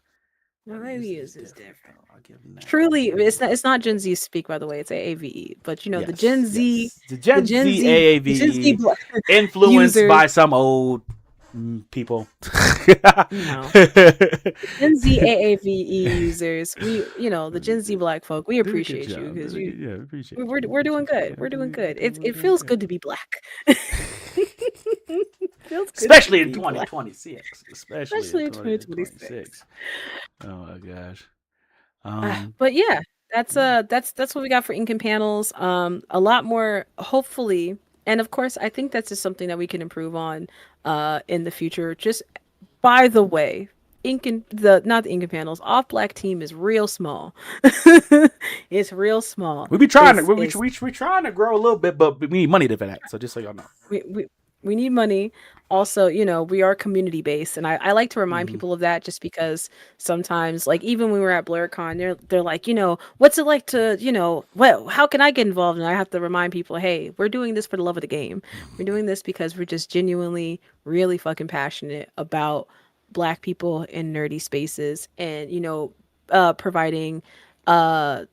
The The way we way we use it is use is different, different. though. I'll give them that. Truly, it's not Gen Z speak, by the way. It's AAVE. But the Yes, Gen Z, yes. The the Gen Gen Z Z, the Gen Z AAVE influenced users. by some old people. No, the Gen Z AAVE users. The Gen Z Black folk. We Did a good appreciate you job. because Yeah, appreciate you. we're doing Appreciate you. good. Yeah, We're doing good. we're It doing feels good. good to be black. Feels good to Especially in be black, 2026. Especially in especially in 2026. 2026. Oh my gosh. Um, But yeah, that's what we got for Ink and Panels. A lot more, hopefully, and of course, I think that's just something that we can improve on in the future. Just by the way, Ink and the not the Ink and Panels off Black team is real small. It's real small. we be trying to It's we trying to grow a little bit, but we need money to for that. So just so y'all know. we we we need money. Also, we are community based, and I like to remind Mm-hmm. people of that just because sometimes, like even when we're at BlurCon, they're like, what's it like to, what how can I get involved? And I have to remind people, hey, we're doing this for the love of the game. We're doing this because we're just genuinely really fucking passionate about Black people in nerdy spaces, and providing uh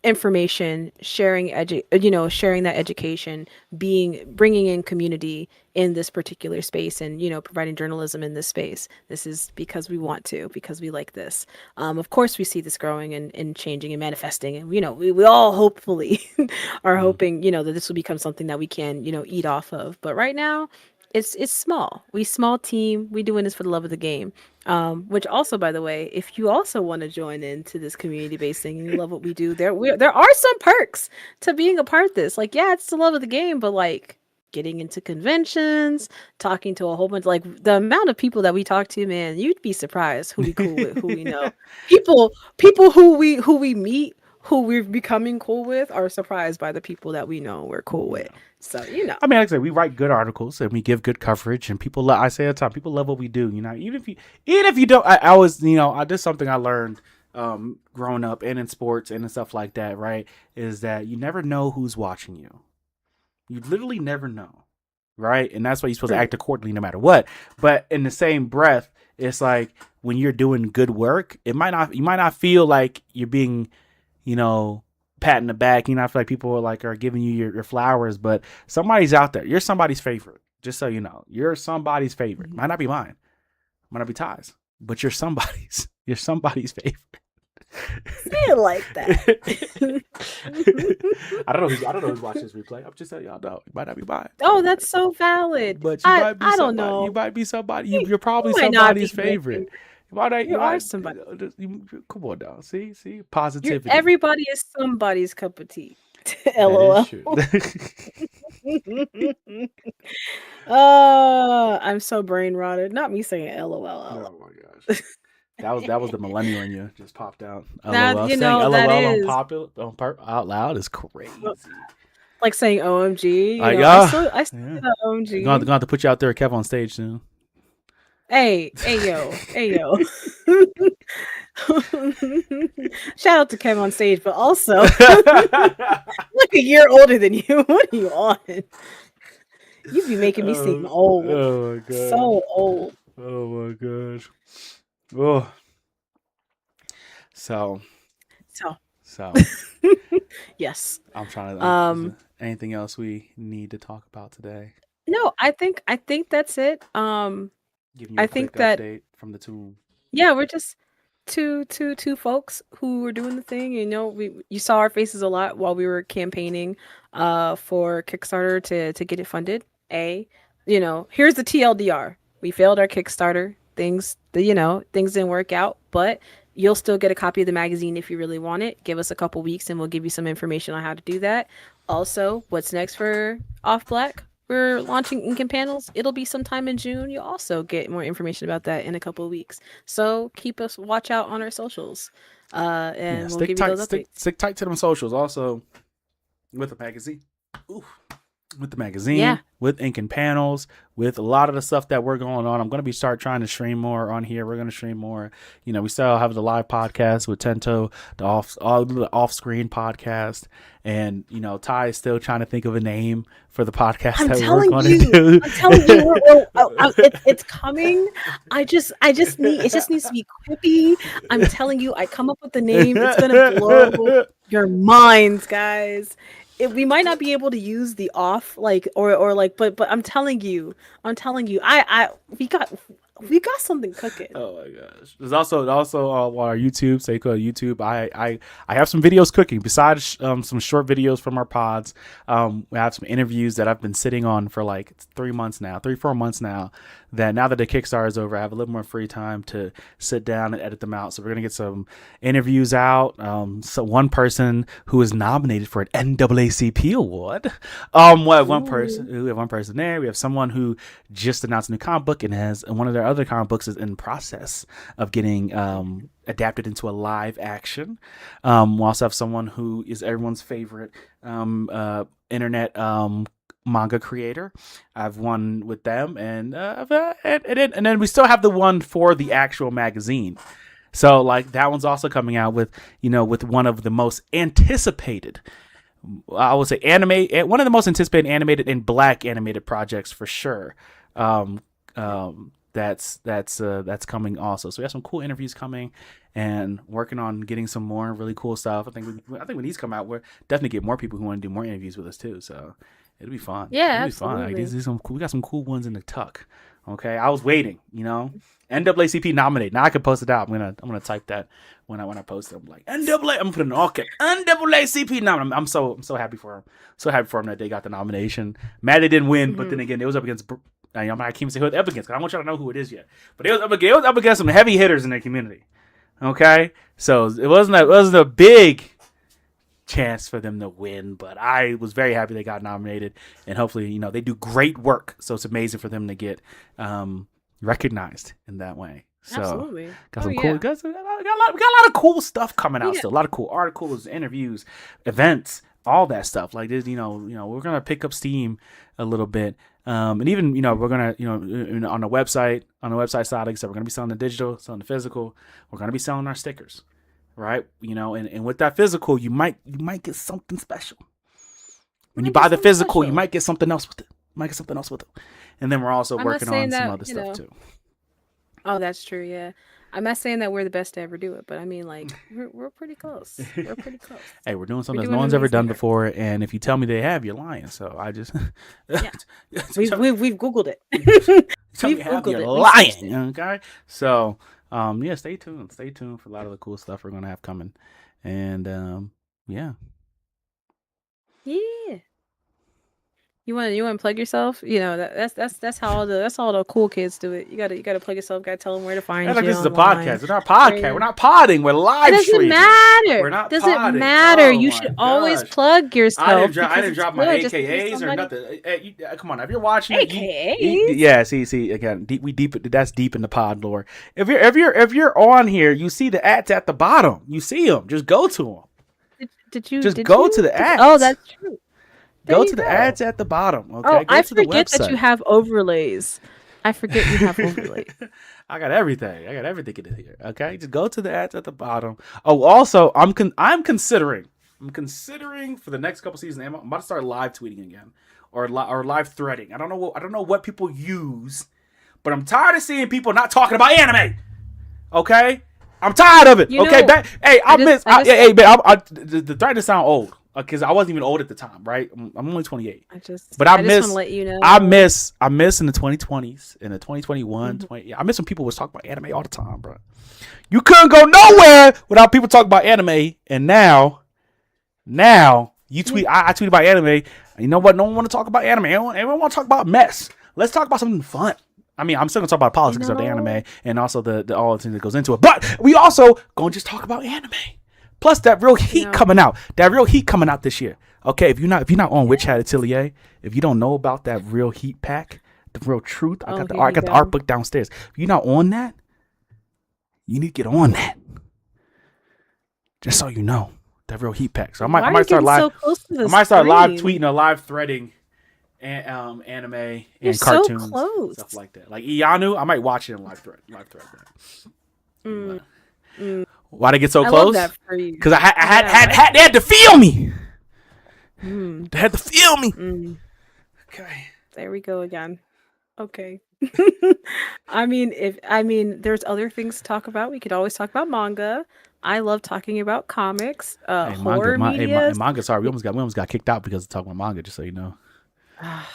information, sharing that education, bringing in community in this particular space, and providing journalism in this space. This is because we want to, because we like this. Of course we see this growing and changing and manifesting, and we all hopefully are Mm-hmm. hoping that this will become something that we can eat off of. But right now it's small. We small team. We doing this for the love of the game. Which also, by the way, if you also want to join into this community-based thing and you love what we do, there are some perks to being a part of this. Like, yeah, it's the love of the game, but like getting into conventions, talking to a whole bunch, like the amount of people that we talk to, man, you'd be surprised who we cool with, who we know. People who we meet, who we're becoming cool with, are surprised by the people that we know we're cool with. Yeah. So, I mean, like I said, we write good articles and we give good coverage, and people. I say all the time, people love what we do. Even if you don't, I was, this is something I learned growing up and in sports and in stuff like that. Right, is that you never know who's watching you. You literally never know, right? And that's why you're supposed to true. act accordingly no matter what. But in the same breath, it's like when you're doing good work, you might not feel like you're being, you know, patting the back. You know, I feel like people are giving you your flowers, but somebody's out there. You're somebody's favorite. Just so you know, you're somebody's favorite. Might not be mine. Might not be Ty's, but you're somebody's. You're somebody's favorite. Say it like that. I don't know who's watching this replay. I'm just telling y'all know. It might not be mine. Oh, that's so valid. But you I might be I don't somebody. You know. might be somebody. You, You're probably you might not be somebody's my favorite. favorite. You might. You You are might. somebody. Come on now. See. Positivity. Everybody is somebody's cup of tea. That is LOL. true. I'm so brain rotted. Not me saying LOL. Oh my gosh. That was the millennial in you just popped out. That LOL. Saying that LOL is out loud is crazy. like saying OMG. Yeah. I still Yeah. say Going OMG. to have to put you out there, Kev, on stage soon. Hey yo. Shout out to Kev on stage, but also look a year older than you. What are you on? You be making me seem old. Oh my gosh. So old. Oh my gosh. Oh. So So, So yes. I'm trying to. Is Um, there anything else we need to talk about today? no, I think that's it. Giving you I a quick think that update from the tomb. yeah, we're just two folks who were doing the thing. You know, we you saw our faces a lot while we were campaigning for Kickstarter to get it funded. You know, here's the TLDR. We failed our Kickstarter. Things didn't work out, but you'll still get a copy of the magazine if you really want it. Give us a couple weeks and we'll give you some information on how to do that. Also, what's next for Off Black? We're launching ink and panels. It'll be sometime in June. You'll also get more information about that in a couple of weeks. So watch out on our socials, Yeah, and we'll stick give you tight, those updates. stick tight to them socials. Also, with the magazine. Ooh. With the Yeah. magazine, with ink and panels, with a lot of the stuff that we're going on. I'm going to be start trying to stream more on here. We're going to stream more. You know, we still have the live podcast with Tento, the off screen podcast, and you know, Ty is still trying to think of a name for the podcast I'm that we're telling going to you. do. I'm telling you, it's coming. I just need it. Just needs to be quippy. I'm telling you, I come up with the name. It's gonna blow your minds, guys. We might not be able to use the off or like, but I'm telling you, I we got something cooking. Oh my gosh! There's also on our YouTube. Say go to YouTube. I have some videos cooking besides some short videos from our pods. We have some interviews that I've been sitting on for like 4 months now. That now that the Kickstarter is over, I have a little more free time to sit down and edit them out. So we're gonna get some interviews out. So one person who is nominated for an NAACP award. We have one person. Ooh. We have one person there. We have someone who just announced a new comic book and has one of their other comic books is in process of getting adapted into a live action. We also have someone who is everyone's favorite internet manga creator. I've one with them, and then we still have the one for the actual magazine. So like that one's also coming out with with one of the most anticipated. I would say one of the most anticipated animated and black animated projects for sure. Um, that's coming also. So we have some cool interviews coming, and working on getting some more really cool stuff. I think when these come out, we're definitely get more people who want to do more interviews with us too. So it'll be fun. Yeah, It'll be fun. Like, absolutely. these some cool, we got some cool ones in the tuck. Okay, I was waiting. NAACP nominated. Now I can post it out. I'm gonna type that when I post it. I'm like NAA. I'm putting all caps. NAACP nominated. I'm so happy for him. So happy for him that they got the nomination. Mad they didn't win, but then Hmm. again, it was up against. I can't even say who it was up against because I don't want y'all to know who it is yet. But it was up against some heavy hitters in their community. Okay, so it wasn't a big chance for them to win, but I was very happy they got nominated, and hopefully they do great work. So it's amazing for them to get recognized in that way. So Absolutely. got Oh some cool, yeah. we got a lot of cool stuff coming We out got still. A lot of cool articles, interviews, events, all that stuff. Like this, we're gonna pick up steam a little bit. And even we're gonna on the website side, like I said, we're gonna be selling the digital, selling the physical. We're gonna be selling our stickers, right? And with that physical, you might get something special. When you might get buy the something physical, you special. might get something else with it. You might get something else with it. And then we're also I'm not working saying on some that, other stuff too. oh, that's true, yeah. I'm not saying that we're the best to ever do it, but I mean, like, we're pretty close. We're pretty close. Hey, we're doing We're something that no doing one's ever amazing done work. before, and if you tell me they have, you're lying. So I just Yeah, we've Googled it. tell me We've you have, Googled you're it. We searched it. lying. Okay, so yeah, stay tuned. Stay tuned for a lot of the cool stuff we're gonna have coming, and yeah. Yeah. You want to plug yourself? You know that's how all the cool kids do it. You gotta plug yourself. Gotta tell them where to Act find like you this is a online. podcast. We're not podcast. We're Where not podding. We're it live doesn't streaming. matter. We're not Doesn't podding. matter. Oh You my should always gosh. plug yourself I because didn't it's drop my good. Just in case AKAs or somebody nothing. Come on, if you're watching it, AKAs. yeah. See again. We deep. That's deep in the pod lore. If you're on here, you see the ads at the bottom. You see them. Just go to them. Did you? Just Did go to you? the Oh, ads. that's true. There Go you to the go. ads at the bottom. Oh, Okay. Go I to the forget that you website. have overlays. I forget you have overlays. I got everything. I got everything in here. Okay, just go to the ads at the bottom. Oh, also, I'm considering for the next couple seasons. I'm about to start live tweeting again, or live threading. I don't know what people use, but I'm tired of seeing people not talking about anime. Okay, I'm tired of it. You Okay, know, hey, I just, I just, hey, man, the threat to sound old because I wasn't even old at the time, right? I'm only 28, but I just want to let you know. I miss in the 2020s, in the 2021, Mhm. I miss when people was talking about anime all the time, bro. You couldn't go nowhere without people talking about anime, and now you You, tweet. I tweet about anime. You know what? No one want to talk about anime. Everyone want to talk about mess. Let's talk about something fun. I mean, I'm still gonna talk about you politics of the anime know, and also the all the things that goes into it. But we also gonna just talk about anime. Plus that real you heat know. coming out. That real heat coming out this year. Okay, if you're not on Witch Hat Yes. Atelier, if you don't know about that real heat pack, the real truth, Oh, here I you got the art go. book downstairs. If you're not on that, you need to get on that. Just so you know, that real heat pack. So Why I are you might start getting live. so close to I the might start live screen? tweeting or live threading anime You're and so cartoons, close. stuff like that. Like Ianu, I might watch it in live thread. Mm, But mm. why they get so I love close? that for you. Because Yeah. they had to feel me. Mm, They had to feel me. mm. Okay. There we go again. Okay. There's other things to talk about. We could always talk about manga. I love talking about comics, Hey, horror media. manga. Sorry, we almost got kicked out because of talking about manga. Just so you know,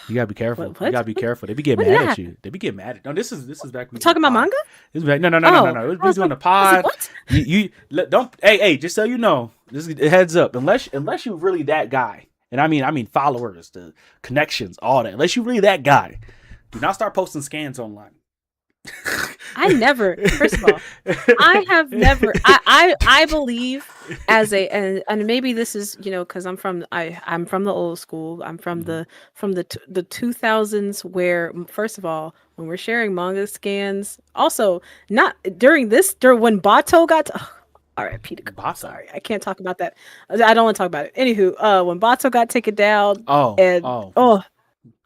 you gotta be careful. What? You What? gotta be careful. They be getting When did mad that at happen? you. They be getting mad at. No, this is back when We're we doing talking the about pod. manga? This is back. No. Oh, We doing the pod. what? Don't. Hey, just so you know, this is heads up. Unless you really that guy, and I mean followers, the connections, all that. Unless you really that guy, do not start posting scans online. I never. First of all, I have never. I believe as and maybe this is because I'm from the old school. I'm from Mhm. the 2000s where first of all when we're sharing manga scans also not during when Bato got to, all right, Peter. Bato. Sorry, I can't talk about that. I don't want to talk about it. Anywho, when Bato got taken down and Oh.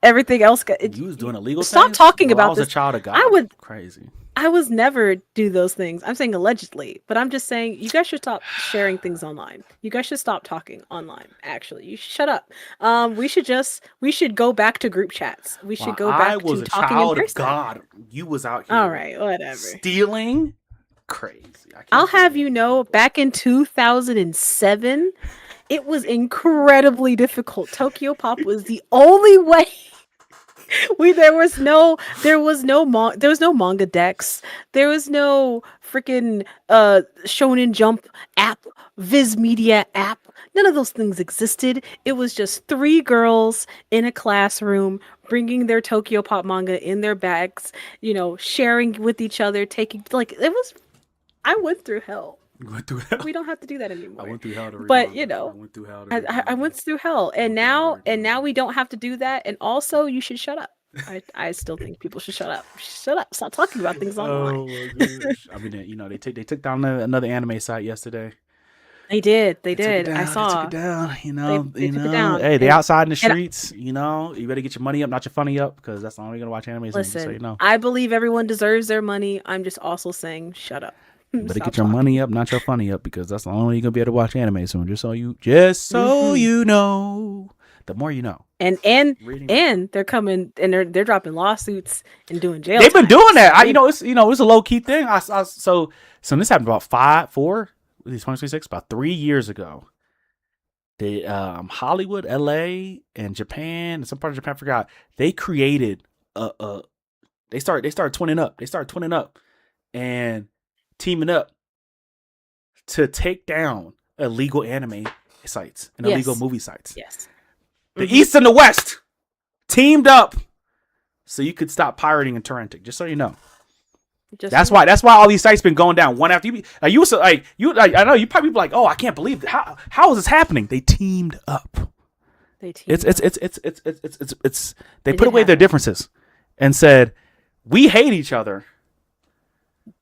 everything else got You was doing illegal stop things, talking bro. I about was a this. child of I God. would Crazy. I was never do those things. I'm saying allegedly, but I'm just saying you guys should stop sharing things online. You guys should stop talking online. Actually, you should shut up. We should go back to group chats. We should While go I back was to a talking in child of person. God, you was out All here right, whatever. stealing. Crazy. I I'll can't have believe you know, back in 2007, it was incredibly difficult. Tokyo Pop was the only way there was no manga decks. There was no freaking Shonen Jump app, Viz Media app. None of those things existed. It was just three girls in a classroom bringing their Tokyo Pop manga in their bags, sharing with each other, taking like it was I went through hell. I went through hell. We don't have to do that I anymore. went through hell to read But, manga. I went through hell to I, read I I manga. went through hell, I and went through hell to read now manga. we don't have to do that. And also, you should shut up. I still think people should shut up. Shut up. Stop talking about things online. Oh my gosh! I mean, they took down another anime site yesterday. They did. They They took it did. I down. They took it saw. down. They took it down. Hey, they outside in the And streets. You better get your money up, not your funny up, because that's the only way you're gonna watch animes. So listen, I believe everyone deserves their money. I'm just also saying, shut up. you better Stop get your talking. money up, not your funny up, because that's the only way you're gonna be able to watch anime soon. Hmm You know. The more you know. And and Reading. and they're coming and they're dropping lawsuits and doing jail. They've been time. doing that. So, It's a low key thing. So this happened about 2026, about 3 years ago. They Hollywood, LA, and Japan, and some part of Japan, I forgot. They created they started twinning up. They started twinning up and teaming up to take down illegal anime sites and illegal yes, movie sites. yes. The Mhm. East and the West teamed up so you could stop pirating and torrenting. Just so you know. Just That's so you know. why all these sites been going down one after you. I know you probably be like, oh, I can't believe it. How is this happening? They teamed up. They teamed It's they It put did away their happen. differences and said, we hate each other,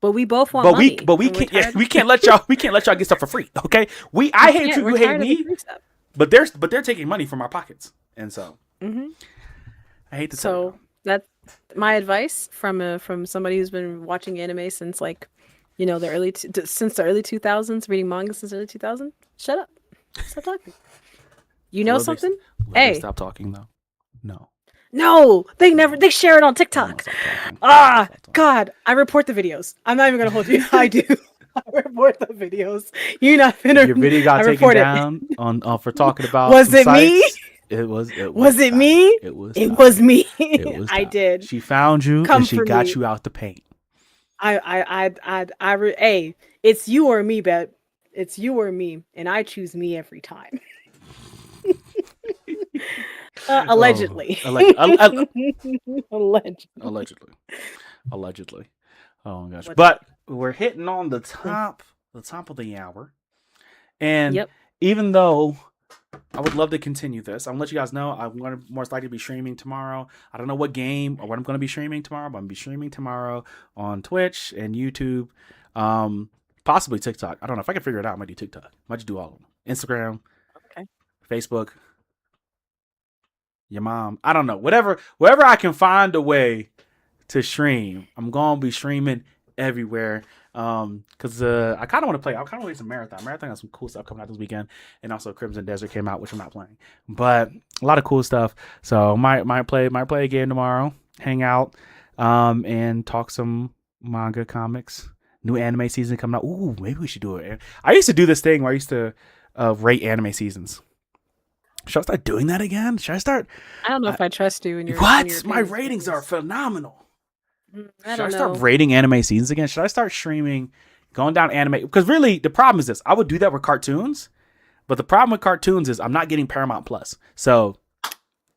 But we both want but money. we and we're can't yeah, tired- we can't let y'all get stuff for free. Okay, I hate you, we're you hate tired of the me, free stuff. but they're taking money from our pockets, and so Mhm. I hate to tell So that's my advice from somebody who's been watching anime since since the early 2000s, reading manga since the early 2000s. Shut up. Stop talking. You know something? They Hey, stop talking though. No, no, they share it on I don't wanna TikTok. stop talking. I don't wanna Ah, stop talking. God, I report the videos. I'm not even gonna hold you. I do. report the videos. You're not If finna. your video got I taken report it. down on for talking about Was some it me? sites, it was Was it Ty. me? It was It Ty. was me. It was I Ty. did. She found you and Come she for got me. you out the paint. Hey, it's you or me, bet. It's you or me, and I choose me every time. Oh, Allegedly. Allegedly. allegedly. Oh my gosh! What? But we're hitting on the top of the hour, and Yep. even though I would love to continue this, I'm gonna let you guys know I'm gonna most likely be streaming tomorrow. I don't know what game or what I'm gonna be streaming tomorrow, but I'm gonna be streaming tomorrow on Twitch and YouTube, possibly TikTok. I don't know if I can figure it out. I might do TikTok. I might just do all of them. Instagram, Okay. Facebook, your mom. I don't know. Wherever I can find a way to stream, I'm gonna be streaming everywhere. Because I kind of want to play. I kind of want to play some Marathon. Marathon has some cool stuff coming out this weekend, and also Crimson Desert came out, which I'm not playing, but a lot of cool stuff. So might play a game tomorrow, hang out, and talk some manga comics. New anime season coming out. Ooh, maybe we should do it. I used to do this thing where I used to rate anime seasons. Should I start doing that again? Should I start? I don't know if I trust you in your. What? In your My ratings are phenomenal. I Should I don't start know. rating anime seasons again? Should I start streaming, going down anime? Because really, the problem is this. I would do that with cartoons, but the problem with cartoons is I'm not getting Paramount Plus. So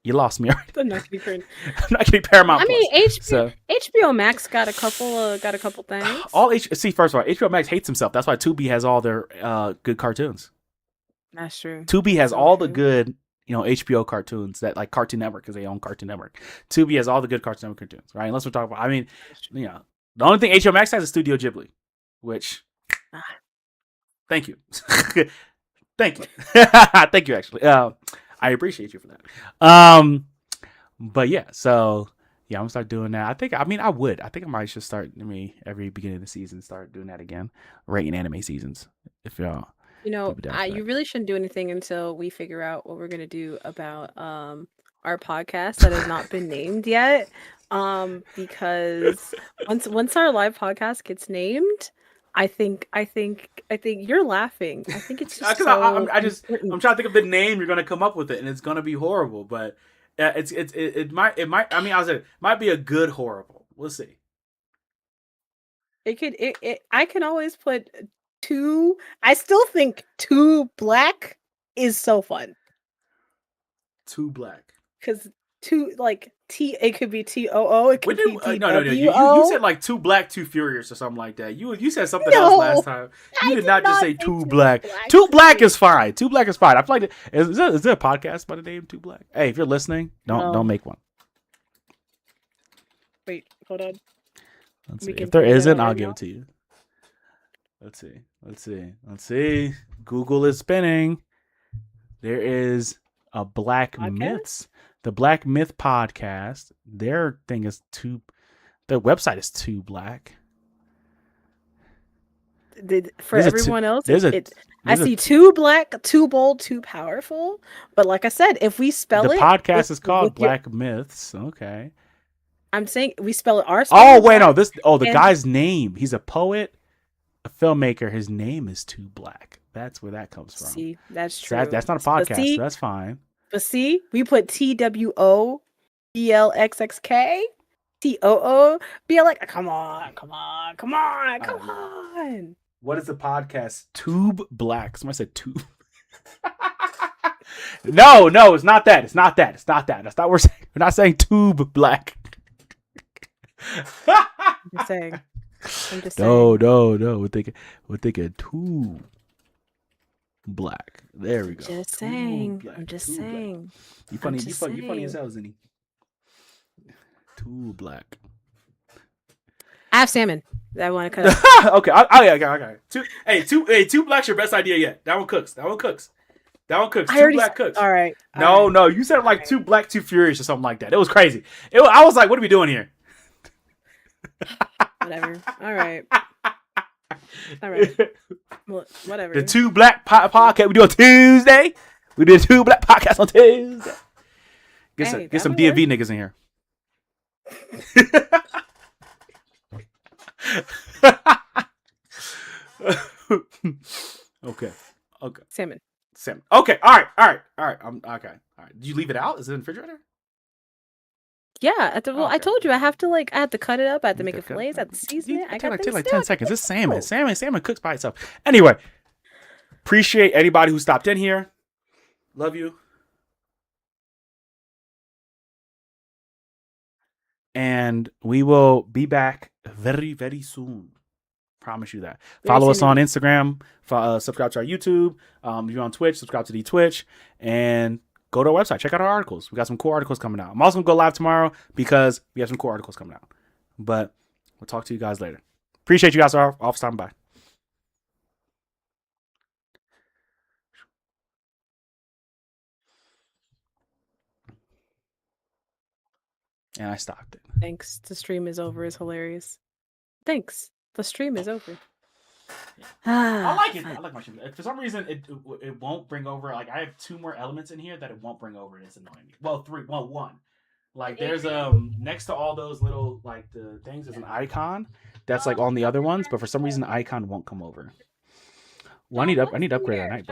you lost me already. I'm not getting I'm not getting Paramount Plus. I mean, So HBO Max got a couple things. see, first of all, HBO Max hates himself. That's why Tubi has all their good cartoons. That's true. Tubi has So all true. the good, HBO cartoons that like Cartoon Network because they own Cartoon Network. Tubi has all the good Cartoon Network cartoons, right? Unless we're talking about, I mean, the only thing HBO Max has is Studio Ghibli, which, thank you. Thank you. Thank you, actually. I appreciate you for that. But yeah, so yeah, I'm gonna start doing that. I think I might just start every beginning of the season start doing that again, rating anime seasons. If y'all You really shouldn't do anything until we figure out what we're gonna do about our podcast that has not been named yet. Because once our live podcast gets named, I think you're laughing. I think it's just so important. I'm trying to think of the name you're gonna come up with it, and it's gonna be horrible. But it might. I mean, it might be a good horrible. We'll see. I can always put two. I still think Two Black is so fun Too Black. because two like T. It could be TOO. It could be No. You said like Too Black, Too Furious or something like that. You said something else last time. You did not just say Too Black. Too Black is fine. Too Black is fine. I feel like is there a podcast by the name Too Black? Hey, if you're listening, don't make one. Wait, hold on. Let's see. If there isn't, I'll give it to you. Let's see. Google is spinning. There is a Black Podcast? Myths. The Black Myth podcast. Their thing is their website is Too Black. Everyone else, I see Too Black, Too Bold, Too Powerful. But like I said, if we spell the it, podcast is called Black Myths. Okay. I'm saying we spell it our. Oh wait, no. The guy's name. He's a poet, a filmmaker. His name is Too Black. That's where that comes from. See, that's true. That's not a podcast. So that's fine. But see, we put TWO BLXXK TOO BLX. Come on. What is the podcast? Tube Black. Somebody said Tube. No, it's not that. That's not what we're saying. We're not saying Tube Black. I'm just saying. No. We're thinking Tube Black. There we go. Just saying. I'm just saying. You funny as hell, Zinni. Too Black. I have salmon. I want to cut. Okay. Okay. Too Black's your best idea yet. That one cooks. Too Black cooks. All right. No. You said like Too Black, Too Furious or something like that. It was crazy. I was like, what are we doing here? Whatever. All right. Well, whatever. The Too Black podcast we do on Tuesday. We did a Too Black podcast on Tuesday. Get some DMV niggas in here. Okay. Okay. Salmon. Salmon. Okay. All right. All right. All right. Okay. All right. Did you leave it out? Is it in the refrigerator? Yeah, well, I Okay. told you I have to like I have to cut it up, I have to You make could it cut. fillets, I have to season it. I Take got like take things to like do. 10 I seconds. can't It's salmon. go. Salmon cooks by itself. Anyway, appreciate anybody who stopped in here. Love you. And we will be back very, very soon. Promise you that. Very Follow us soon on indeed. Instagram. Subscribe to our YouTube. If you're on Twitch, subscribe to the Twitch. And go to our website. Check out our articles. We got some cool articles coming out. I'm also going to go live tomorrow because we have some cool articles coming out. But we'll talk to you guys later. Appreciate you guys all for stopping by. And I stopped it. Thanks. The stream is over is hilarious. Thanks. The stream is over. I like it. Fine. I like my stream. For some reason, it won't bring over. Like I have 2 more elements in here that it won't bring over, and it's annoying me. Well, 3. Well, 1. Like there's next to all those little like the things, there's an icon that's like on the other ones, but for some reason the icon won't come over. Well, I need to upgrade our night.